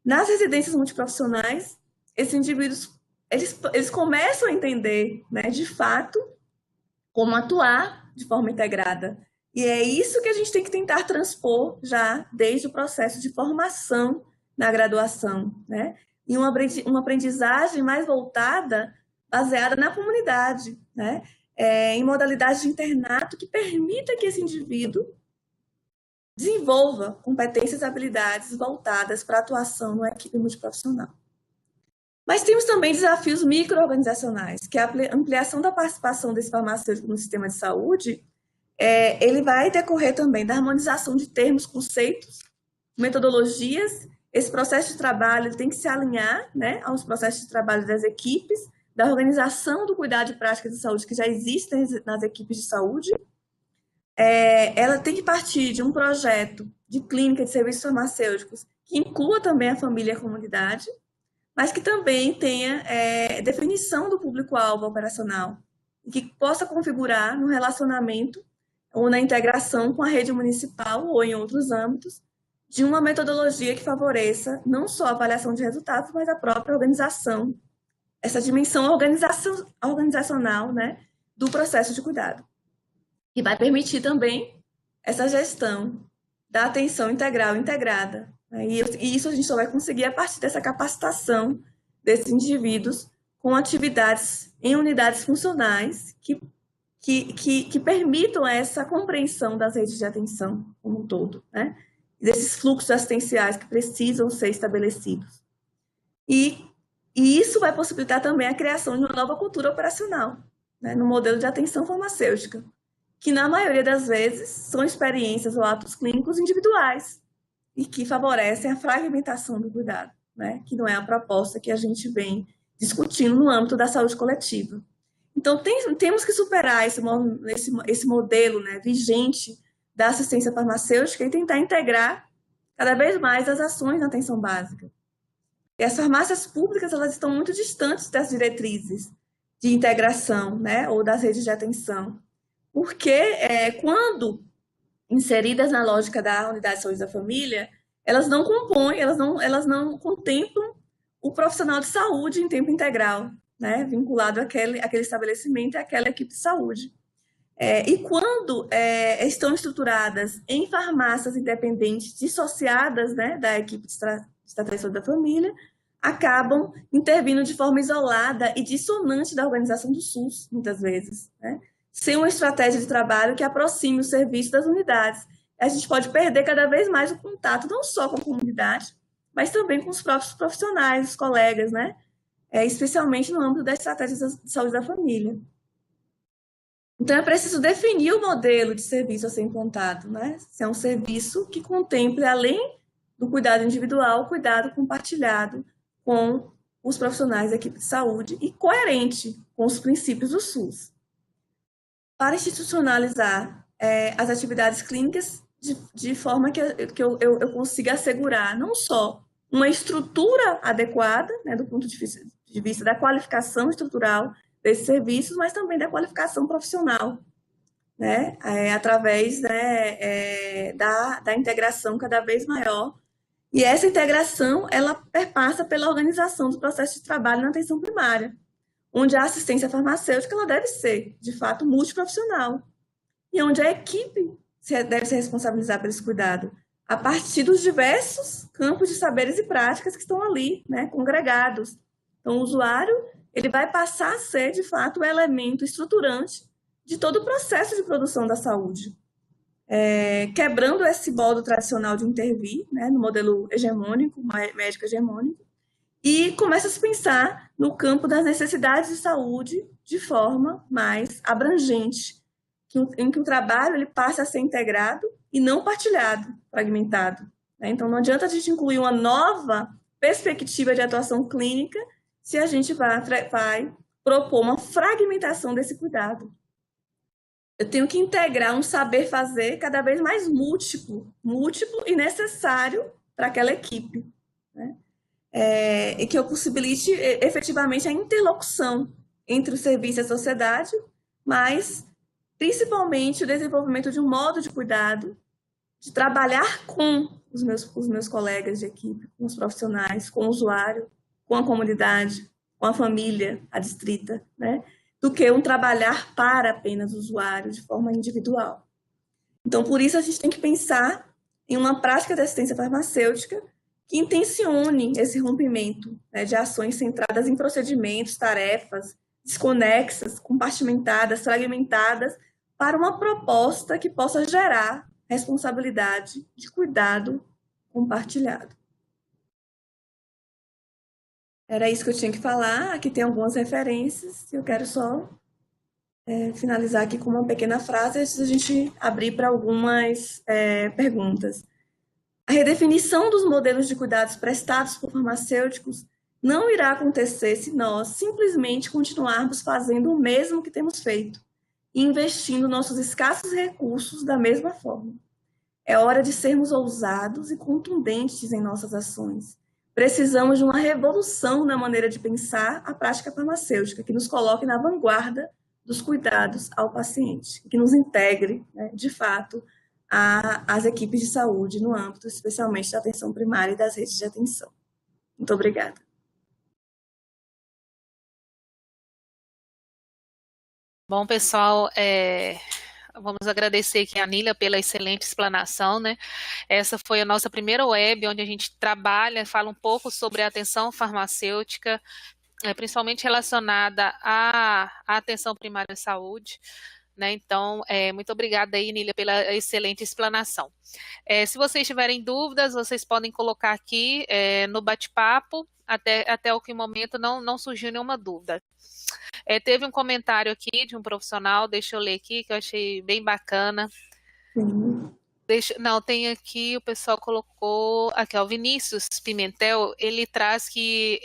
Nas residências multiprofissionais, esses indivíduos eles começam a entender, né, de fato, como atuar de forma integrada. E é isso que a gente tem que tentar transpor já desde o processo de formação na graduação, né? E uma aprendizagem mais voltada, baseada na comunidade, né? Em modalidade de internato que permita que esse indivíduo desenvolva competências e habilidades voltadas para a atuação numa equipe multiprofissional. Mas temos também desafios micro-organizacionais, que é a ampliação da participação desse farmacêutico no sistema de saúde, ele vai decorrer também da harmonização de termos, conceitos, metodologias. Esse processo de trabalho tem que se alinhar, né, aos processos de trabalho das equipes, da organização do cuidado de práticas de saúde que já existem nas equipes de saúde. Ela tem que partir de um projeto de clínica de serviços farmacêuticos que inclua também a família e a comunidade, mas que também tenha definição do público-alvo operacional e que possa configurar no relacionamento ou na integração com a rede municipal ou em outros âmbitos de uma metodologia que favoreça não só a avaliação de resultados, mas a própria organização, essa dimensão organizacional, né, do processo de cuidado. E vai permitir também essa gestão da atenção integral integrada. E isso a gente só vai conseguir a partir dessa capacitação desses indivíduos com atividades em unidades funcionais que permitam essa compreensão das redes de atenção como um todo, né? Desses fluxos assistenciais que precisam ser estabelecidos. E isso vai possibilitar também a criação de uma nova cultura operacional, né, no modelo de atenção farmacêutica, que na maioria das vezes são experiências ou atos clínicos individuais e que favorecem a fragmentação do cuidado, né, que não é a proposta que a gente vem discutindo no âmbito da saúde coletiva. Então, temos que superar esse modelo, né, vigente da assistência farmacêutica e tentar integrar cada vez mais as ações na atenção básica. E as farmácias públicas, elas estão muito distantes das diretrizes de integração, né, ou das redes de atenção, porque quando inseridas na lógica da unidade de saúde da família, elas não compõem, elas não contemplam o profissional de saúde em tempo integral, né, vinculado àquele estabelecimento e àquela equipe de saúde. E quando estão estruturadas em farmácias independentes, dissociadas, né, da equipe de estratégia da família, acabam intervindo de forma isolada e dissonante da organização do SUS, muitas vezes, né? Sem uma estratégia de trabalho que aproxime o serviço das unidades. A gente pode perder cada vez mais o contato, não só com a comunidade, mas também com os próprios profissionais, os colegas, né? Especialmente no âmbito da estratégia de saúde da família. Então, é preciso definir o modelo de serviço a ser implantado, né? Se é um serviço que contemple, além do cuidado individual, o cuidado compartilhado com os profissionais da equipe de saúde e coerente com os princípios do SUS. Para institucionalizar as atividades clínicas de forma que eu consiga assegurar não só uma estrutura adequada, né, do ponto de vista da qualificação estrutural desses serviços, mas também da qualificação profissional, né, através, né, da integração cada vez maior. E essa integração, ela perpassa pela organização do processo de trabalho na atenção primária, onde a assistência farmacêutica ela deve ser, de fato, multiprofissional, e onde a equipe deve se responsabilizar por esse cuidado, a partir dos diversos campos de saberes e práticas que estão ali, né, congregados. Então, o usuário ele vai passar a ser, de fato, o elemento estruturante de todo o processo de produção da saúde, quebrando esse modo tradicional de intervir, né, no modelo hegemônico, médico hegemônico, e começa a se pensar no campo das necessidades de saúde de forma mais abrangente, em que o trabalho ele passe a ser integrado e não partilhado, fragmentado, né? Então, não adianta a gente incluir uma nova perspectiva de atuação clínica se a gente vai propor uma fragmentação desse cuidado. Eu tenho que integrar um saber fazer cada vez mais múltiplo e necessário para aquela equipe, né? E que eu possibilite efetivamente a interlocução entre o serviço e a sociedade, mas principalmente o desenvolvimento de um modo de cuidado, de trabalhar com os meus colegas de equipe, com os profissionais, com o usuário, com a comunidade, com a família adstrita, né? Do que um trabalhar para apenas o usuário de forma individual. Então, por isso, a gente tem que pensar em uma prática de assistência farmacêutica que intencione esse rompimento, né, de ações centradas em procedimentos, tarefas desconexas, compartimentadas, fragmentadas, para uma proposta que possa gerar responsabilidade de cuidado compartilhado. Era isso que eu tinha que falar. Aqui tem algumas referências. Eu quero só finalizar aqui com uma pequena frase antes da gente abrir para algumas perguntas. A redefinição dos modelos de cuidados prestados por farmacêuticos não irá acontecer se nós simplesmente continuarmos fazendo o mesmo que temos feito e investindo nossos escassos recursos da mesma forma. É hora de sermos ousados e contundentes em nossas ações. Precisamos de uma revolução na maneira de pensar a prática farmacêutica, que nos coloque na vanguarda dos cuidados ao paciente, que nos integre, né, de fato, às equipes de saúde no âmbito, especialmente da atenção primária e das redes de atenção. Muito obrigada. Bom, pessoal, vamos agradecer aqui a Nília pela excelente explanação, né? Essa foi a nossa primeira web, onde a gente trabalha, fala um pouco sobre a atenção farmacêutica, principalmente relacionada à atenção primária à saúde, né? Então, muito obrigada aí, Nília, pela excelente explanação. Se vocês tiverem dúvidas, vocês podem colocar aqui no bate-papo, até o que momento não surgiu nenhuma dúvida. Teve um comentário aqui de um profissional, deixa eu ler aqui, que eu achei bem bacana. Não, tem aqui, o pessoal colocou, aqui, o Vinícius Pimentel, ele traz que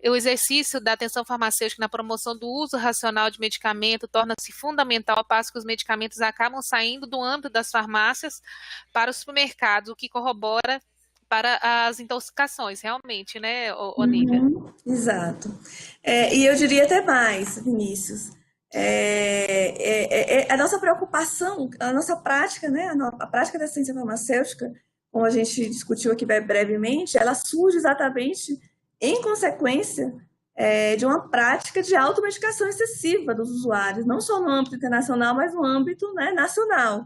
o exercício da atenção farmacêutica na promoção do uso racional de medicamento torna-se fundamental ao passo que os medicamentos acabam saindo do âmbito das farmácias para os supermercados, o que corrobora para as intoxicações, realmente, né, Nívia? Exato. E eu diria até mais, Vinícius. A nossa preocupação, a nossa prática, né, a prática da ciência farmacêutica, como a gente discutiu aqui brevemente, ela surge exatamente em consequência de uma prática de automedicação excessiva dos usuários, não só no âmbito internacional, mas no âmbito, né, nacional.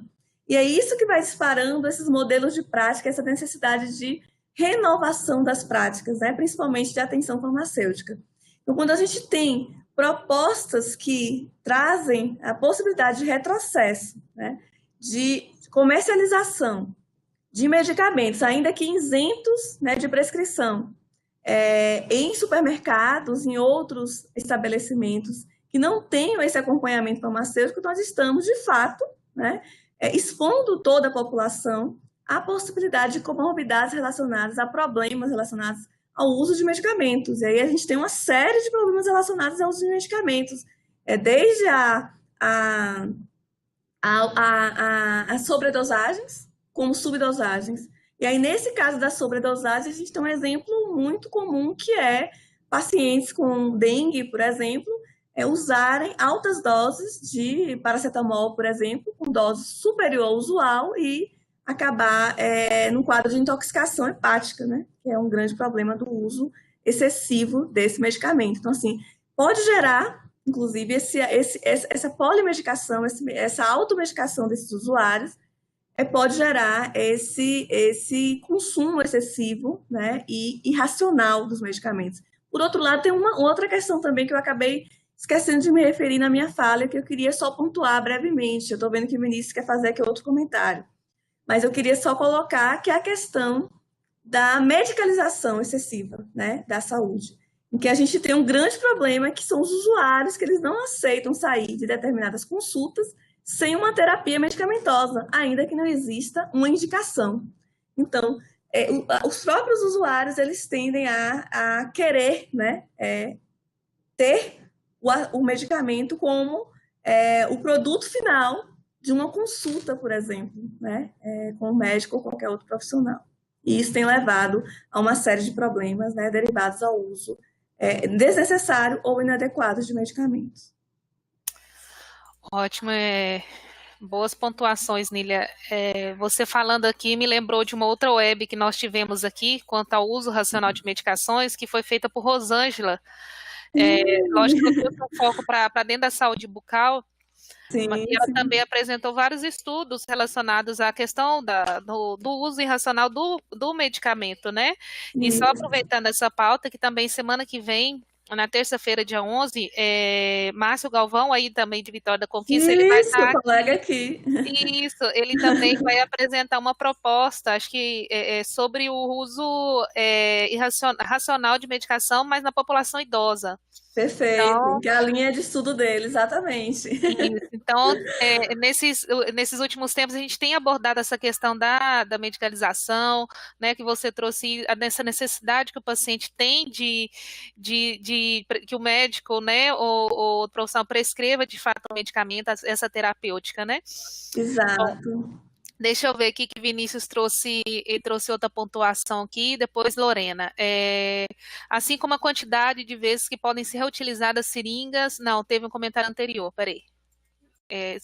E é isso que vai disparando esses modelos de prática, essa necessidade de renovação das práticas, né, principalmente de atenção farmacêutica. Então, quando a gente tem propostas que trazem a possibilidade de retrocesso, né, de comercialização de medicamentos, ainda que isentos, né, de prescrição, em supermercados, em outros estabelecimentos que não tenham esse acompanhamento farmacêutico, nós estamos, de fato, né, expondo toda a população à possibilidade de comorbidades relacionadas a problemas relacionados ao uso de medicamentos. E aí a gente tem uma série de problemas relacionados ao uso de medicamentos, desde as sobredosagens, como subdosagens. E aí, nesse caso da sobredosagem, a gente tem um exemplo muito comum, que é pacientes com dengue, por exemplo, usarem altas doses de paracetamol, por exemplo, com dose superior ao usual e acabar num quadro de intoxicação hepática, né? Que é um grande problema do uso excessivo desse medicamento. Então, assim, pode gerar, inclusive, essa polimedicação, essa automedicação desses usuários, pode gerar esse consumo excessivo, né, e irracional dos medicamentos. Por outro lado, tem uma outra questão também que eu acabei esquecendo de me referir na minha fala, que eu queria só pontuar brevemente. Eu estou vendo que o Vinícius quer fazer aqui outro comentário. Mas eu queria só colocar que é a questão da medicalização excessiva, né, da saúde, em que a gente tem um grande problema, que são os usuários, que eles não aceitam sair de determinadas consultas sem uma terapia medicamentosa, ainda que não exista uma indicação. Então, os próprios usuários, eles tendem a querer, né, ter o medicamento como o produto final de uma consulta, por exemplo, né, com o médico ou qualquer outro profissional. E isso tem levado a uma série de problemas, né, derivados ao uso desnecessário ou inadequado de medicamentos. Ótimo, boas pontuações, Nília. Você falando aqui me lembrou de uma outra web que nós tivemos aqui quanto ao uso racional de medicações, que foi feita por Rosângela. Lógico que eu trouxe um foco para dentro da saúde bucal, mas Sim, ela sim. também apresentou vários estudos relacionados à questão do uso irracional do medicamento, né? E só Isso. aproveitando essa pauta, que também semana que vem, na terça-feira, dia 11, Márcio Galvão, aí também de Vitória da Conquista, ele vai Isso, estar colega aqui. aqui. Isso, ele também vai apresentar uma proposta, acho que sobre o uso racional de medicação, mas na população idosa. Perfeito, Então, que é a linha de estudo dele, exatamente. isso. Então, nesses últimos tempos, a gente tem abordado essa questão da medicalização, né, que você trouxe, nessa necessidade que o paciente tem que o médico, né, ou o profissional prescreva, de fato, o medicamento, essa terapêutica, né? Exato. Deixa eu ver aqui que Vinícius trouxe outra pontuação aqui, depois Lorena. Assim como a quantidade de vezes que podem ser reutilizadas seringas. Não, teve um comentário anterior, peraí.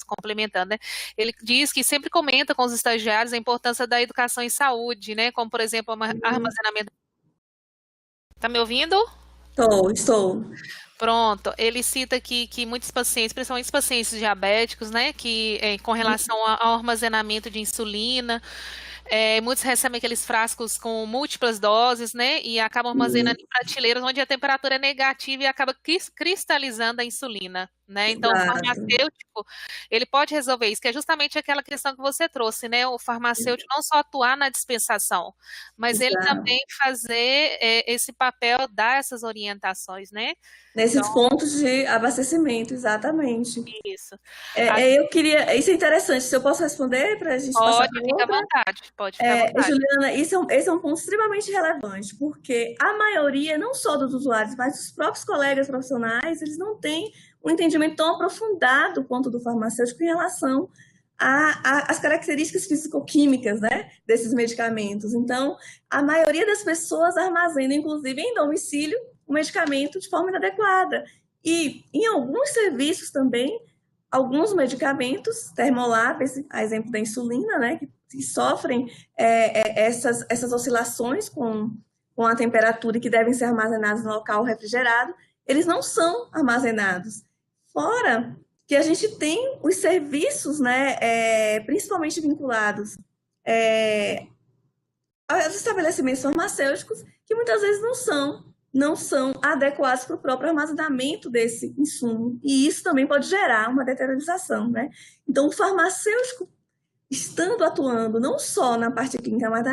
Complementando, né? Ele diz que sempre comenta com os estagiários a importância da educação em saúde, né? Como, por exemplo, armazenamento. Tá me ouvindo? Estou. Pronto, ele cita aqui que muitos pacientes, principalmente os pacientes diabéticos, né, que com relação ao armazenamento de insulina, muitos recebem aqueles frascos com múltiplas doses, né, e acabam armazenando em prateleiras onde a temperatura é negativa e acaba cristalizando a insulina, né? Então, o Exato. farmacêutico, ele pode resolver isso, que é justamente aquela questão que você trouxe, né? O farmacêutico não só atuar na dispensação, mas ele Exato. também fazer esse papel, dar essas orientações, né? Então, Nesses pontos de abastecimento, exatamente. isso. Ah, Eu queria. Isso é interessante. Se eu posso responder para a gente passar pode, para fica à outra? vontade, pode ficar à vontade. Juliana, esse é um ponto extremamente relevante, porque a maioria, não só dos usuários, mas dos próprios colegas profissionais, eles não têm um entendimento tão aprofundado quanto do farmacêutico em relação às características físico-químicas, né, desses medicamentos. Então, a maioria das pessoas armazena, inclusive em domicílio, o medicamento de forma inadequada. E em alguns serviços também, alguns medicamentos termoláveis, a exemplo da insulina, né, que sofrem essas oscilações com a temperatura e que devem ser armazenados no local refrigerado, eles não são armazenados. Fora que a gente tem os serviços, né, principalmente vinculados aos estabelecimentos farmacêuticos, que muitas vezes não são adequados para o próprio armazenamento desse insumo. E isso também pode gerar uma deteriorização, né? Então, o farmacêutico, estando atuando não só na parte clínica, mas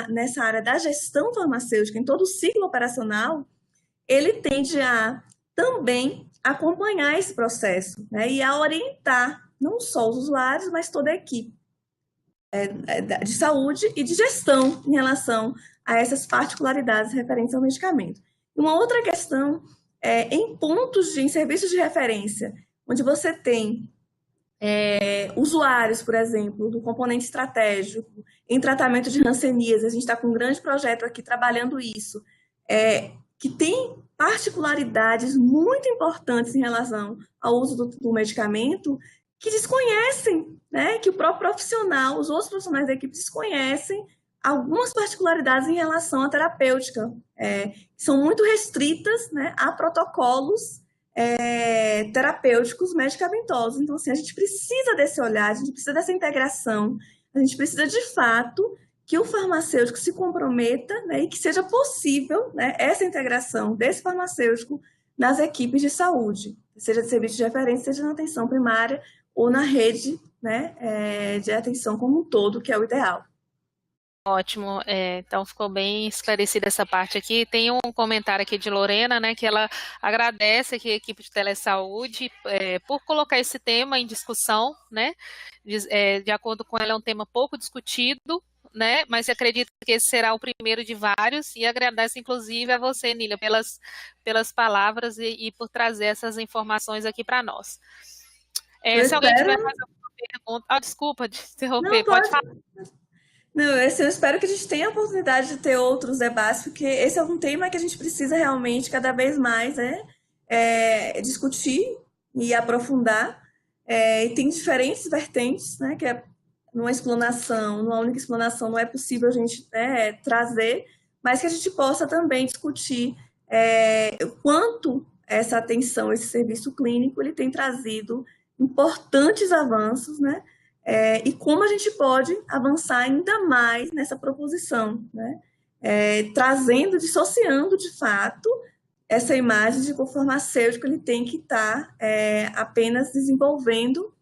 nessa área da gestão farmacêutica, em todo o ciclo operacional, ele tende a também acompanhar esse processo, né? E a orientar não só os usuários, mas toda a equipe de saúde e de gestão em relação a essas particularidades referentes ao medicamento. Uma outra questão em serviços de referência, onde você tem usuários, por exemplo, do componente estratégico, em tratamento de hanseníase, a gente está com um grande projeto aqui trabalhando isso, que tem particularidades muito importantes em relação ao uso do medicamento, que desconhecem, né, que o próprio profissional, os outros profissionais da equipe desconhecem algumas particularidades em relação à terapêutica, que são muito restritas, né, a protocolos terapêuticos medicamentosos. Então, assim, a gente precisa desse olhar, a gente precisa dessa integração, a gente precisa, de fato, que o farmacêutico se comprometa, né, e que seja possível, né, essa integração desse farmacêutico nas equipes de saúde, seja de serviço de referência, seja na atenção primária ou na rede, né, de atenção como um todo, que é o ideal. Ótimo, então ficou bem esclarecida essa parte aqui. Tem um comentário aqui de Lorena, né, que ela agradece aqui a equipe de telesaúde por colocar esse tema em discussão, né? De acordo com ela, é um tema pouco discutido, né? Mas acredito que esse será o primeiro de vários e agradece inclusive a você, Nília, pelas palavras e por trazer essas informações aqui para nós. Eu Se alguém tiver espero. mais alguma pergunta, desculpa de Não, interromper, pode pode. falar. Não, eu espero que a gente tenha a oportunidade de ter outros debates, porque esse é um tema que a gente precisa realmente cada vez mais discutir e aprofundar. E tem diferentes vertentes, né, que é numa explanação, numa única explanação não é possível a gente, né, trazer, mas que a gente possa também discutir o quanto essa atenção, esse serviço clínico, ele tem trazido importantes avanços, né? E como a gente pode avançar ainda mais nessa proposição, né? Trazendo, dissociando de fato essa imagem de que o farmacêutico ele tem que estar apenas desenvolvendo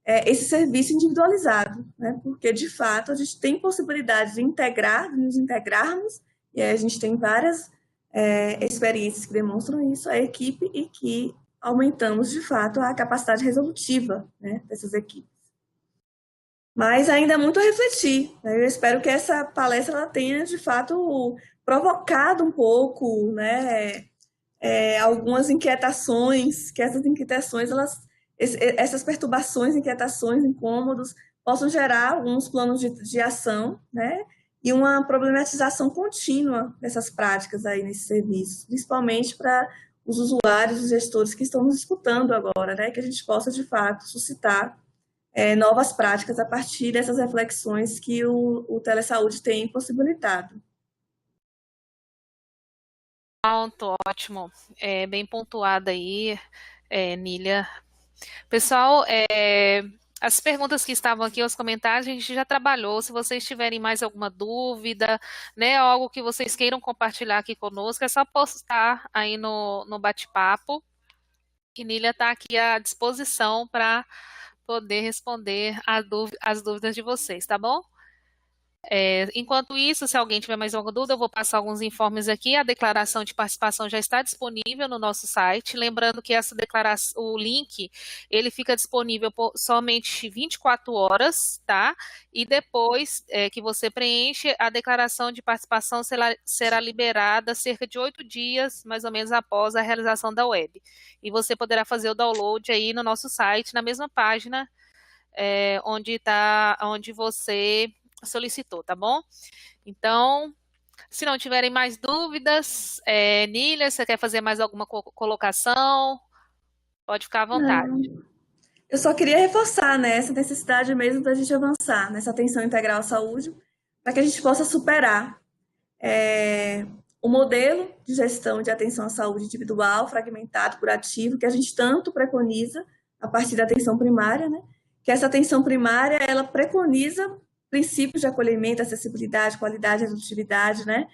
esse serviço individualizado, né? Porque de fato a gente tem possibilidade de integrar, de nos integrarmos, e aí a gente tem várias experiências que demonstram isso, a equipe, e que aumentamos de fato a capacidade resolutiva, né, dessas equipes. Mas ainda há muito a refletir, né? Eu espero que essa palestra ela tenha de fato provocado um pouco, né, algumas inquietações, que essas inquietações, essas perturbações, inquietações, incômodos, possam gerar alguns planos de ação, né? E uma problematização contínua dessas práticas aí nesse serviço, principalmente para os usuários, os gestores que estão nos escutando agora, né? Que a gente possa, de fato, suscitar novas práticas a partir dessas reflexões que o telesaúde tem possibilitado. Pronto, ótimo. Bem pontuada aí, Nília. Pessoal, as perguntas que estavam aqui, os comentários, a gente já trabalhou. Se vocês tiverem mais alguma dúvida, né, algo que vocês queiram compartilhar aqui conosco, é só postar aí no bate-papo. E Nília está aqui à disposição para poder responder as dúvidas de vocês, tá bom? Enquanto isso, se alguém tiver mais alguma dúvida, eu vou passar alguns informes aqui. A declaração de participação já está disponível no nosso site. Lembrando que essa declaração, o link, ele fica disponível por somente 24 horas, tá? E depois que você preenche, a declaração de participação será liberada cerca de 8 dias, mais ou menos, após a realização da web. E você poderá fazer o download aí no nosso site, na mesma página onde você solicitou, tá bom? Então, se não tiverem mais dúvidas, Nília, você quer fazer mais alguma colocação? Pode ficar à vontade. Não. Eu só queria reforçar, né, essa necessidade mesmo da gente avançar nessa atenção integral à saúde, para que a gente possa superar o modelo de gestão de atenção à saúde individual, fragmentado, curativo, que a gente tanto preconiza a partir da atenção primária, né? Que essa atenção primária, ela preconiza princípios de acolhimento, acessibilidade, qualidade, redutividade, né?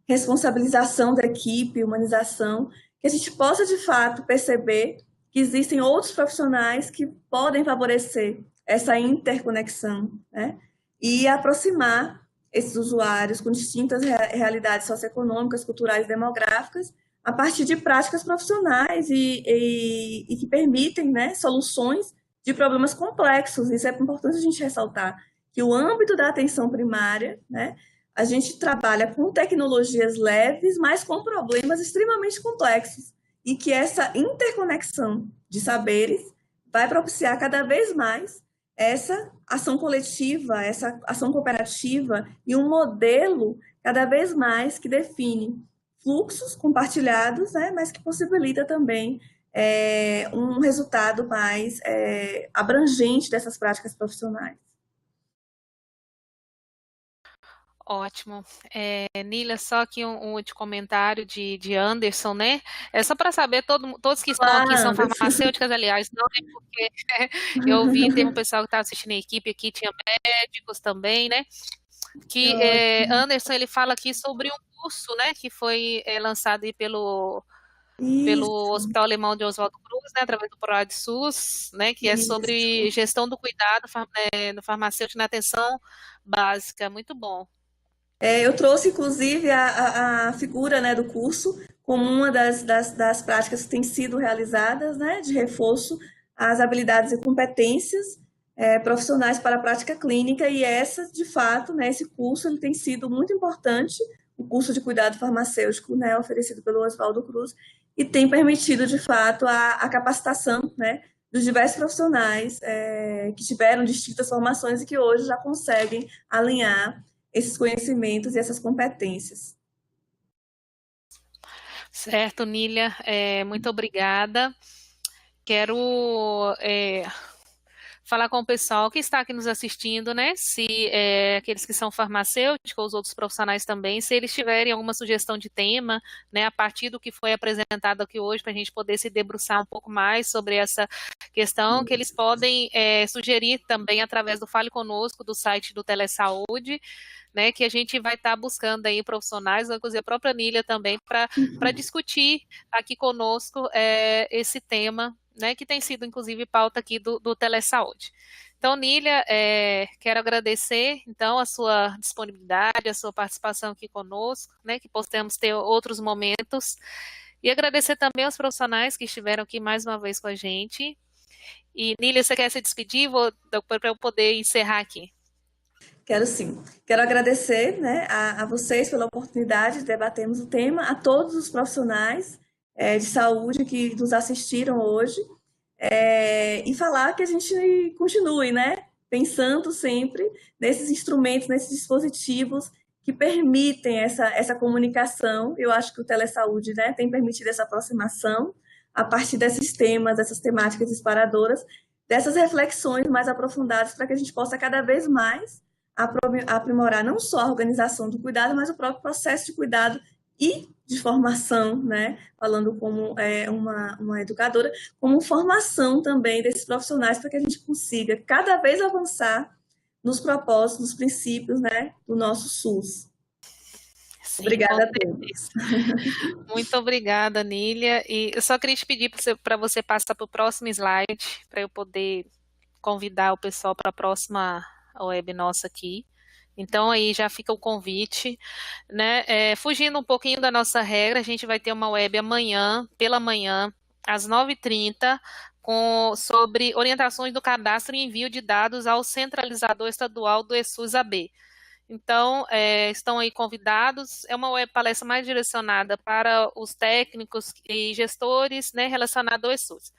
Responsabilização da equipe, humanização, que a gente possa, de fato, perceber que existem outros profissionais que podem favorecer essa interconexão, né? E aproximar esses usuários com distintas realidades socioeconômicas, culturais, demográficas, a partir de práticas profissionais e que permitem, né, soluções de problemas complexos. Isso é importante a gente ressaltar, que o âmbito da atenção primária, né, a gente trabalha com tecnologias leves, mas com problemas extremamente complexos, e que essa interconexão de saberes vai propiciar cada vez mais essa ação coletiva, essa ação cooperativa e um modelo cada vez mais que define fluxos compartilhados, né, mas que possibilita também um resultado mais abrangente dessas práticas profissionais. Ótimo. Nília, só aqui um último comentário de Anderson, né? É só para saber, todos que estão aqui são Anderson. farmacêuticas, aliás, não é porque eu vi, teve um pessoal que estava assistindo a equipe aqui, tinha médicos também, né? Que Anderson, ele fala aqui sobre um curso, né, que foi lançado aí pelo Isso, Hospital Alemão de Oswaldo Cruz, né, através do ProAdSUS, né, que é sobre isso. gestão do cuidado no farmacêutico na atenção básica. Muito bom. Eu trouxe, inclusive, a figura, né, do curso como uma das práticas que têm sido realizadas, né, de reforço às habilidades e competências profissionais para a prática clínica, e essa, de fato, né, esse curso ele tem sido muito importante, o curso de cuidado farmacêutico, né, oferecido pelo Oswaldo Cruz, e tem permitido, de fato, a capacitação, né, dos diversos profissionais que tiveram distintas formações e que hoje já conseguem alinhar esses conhecimentos e essas competências. Certo, Nília, muito obrigada. Quero falar com o pessoal que está aqui nos assistindo, né? Se aqueles que são farmacêuticos, os outros profissionais também, se eles tiverem alguma sugestão de tema, né, a partir do que foi apresentado aqui hoje, para a gente poder se debruçar um pouco mais sobre essa questão, que eles podem sugerir também através do Fale Conosco, do site do Telesaúde, né, que a gente vai estar buscando aí profissionais, inclusive a própria Nília também, para discutir aqui conosco esse tema, né, que tem sido, inclusive, pauta aqui do Telesaúde. Então, Nília, quero agradecer, então, a sua disponibilidade, a sua participação aqui conosco, né, que possamos ter outros momentos, e agradecer também aos profissionais que estiveram aqui mais uma vez com a gente. E, Nília, você quer se despedir? Para eu poder encerrar aqui. Quero sim. Quero agradecer, né, a vocês pela oportunidade de debatermos o tema, a todos os profissionais de saúde que nos assistiram hoje, e falar que a gente continue, né, pensando sempre nesses instrumentos, nesses dispositivos que permitem essa comunicação. Eu acho que o Telesaúde, né, tem permitido essa aproximação a partir desses temas, dessas temáticas disparadoras, dessas reflexões mais aprofundadas para que a gente possa cada vez mais aprimorar não só a organização do cuidado, mas o próprio processo de cuidado e de formação, né? Falando como uma educadora, como formação também desses profissionais para que a gente consiga cada vez avançar nos propósitos, nos princípios, né, do nosso SUS. Sim, obrigada a todos. Muito obrigada, Nília. E eu só queria te pedir para você passar para o próximo slide, para eu poder convidar o pessoal para a próxima web nossa aqui. Então, aí já fica o convite, né? Fugindo um pouquinho da nossa regra, a gente vai ter uma web amanhã, pela manhã, às 9h30, sobre orientações do cadastro e envio de dados ao centralizador estadual do ESUS-AB. Então, estão aí convidados. É uma web palestra mais direcionada para os técnicos e gestores, né, relacionado ao ESUS.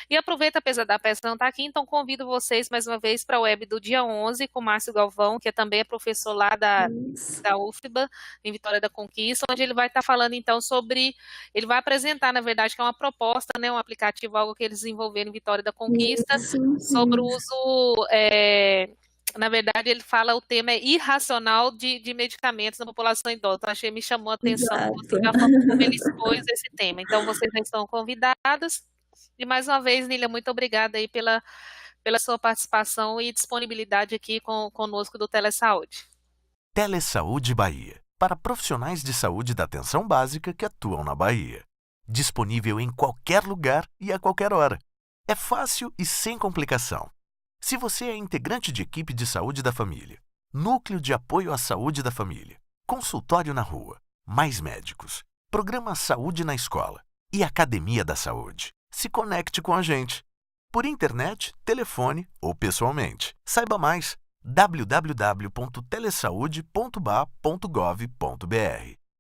E aproveita, apesar da peça não estar aqui, então convido vocês mais uma vez para a web do dia 11, com o Márcio Galvão, que também é professor lá da UFBA, em Vitória da Conquista, onde ele vai estar falando, então, ele vai apresentar, na verdade, que é uma proposta, né, um aplicativo, algo que eles desenvolveram em Vitória da Conquista, sobre o uso... Na verdade, ele fala, o tema é irracional de medicamentos na população idosa. Então, me chamou a atenção da forma como ele expôs esse tema. Então, vocês já estão convidados. E, mais uma vez, Nília, muito obrigada aí pela sua participação e disponibilidade aqui conosco do Telesaúde. Telesaúde Bahia, para profissionais de saúde da atenção básica que atuam na Bahia. Disponível em qualquer lugar e a qualquer hora. É fácil e sem complicação. Se você é integrante de equipe de saúde da família, núcleo de apoio à saúde da família, consultório na rua, mais médicos, programa Saúde na Escola e Academia da Saúde, se conecte com a gente. Por internet, telefone ou pessoalmente. Saiba mais: www.telesaude.ba.gov.br.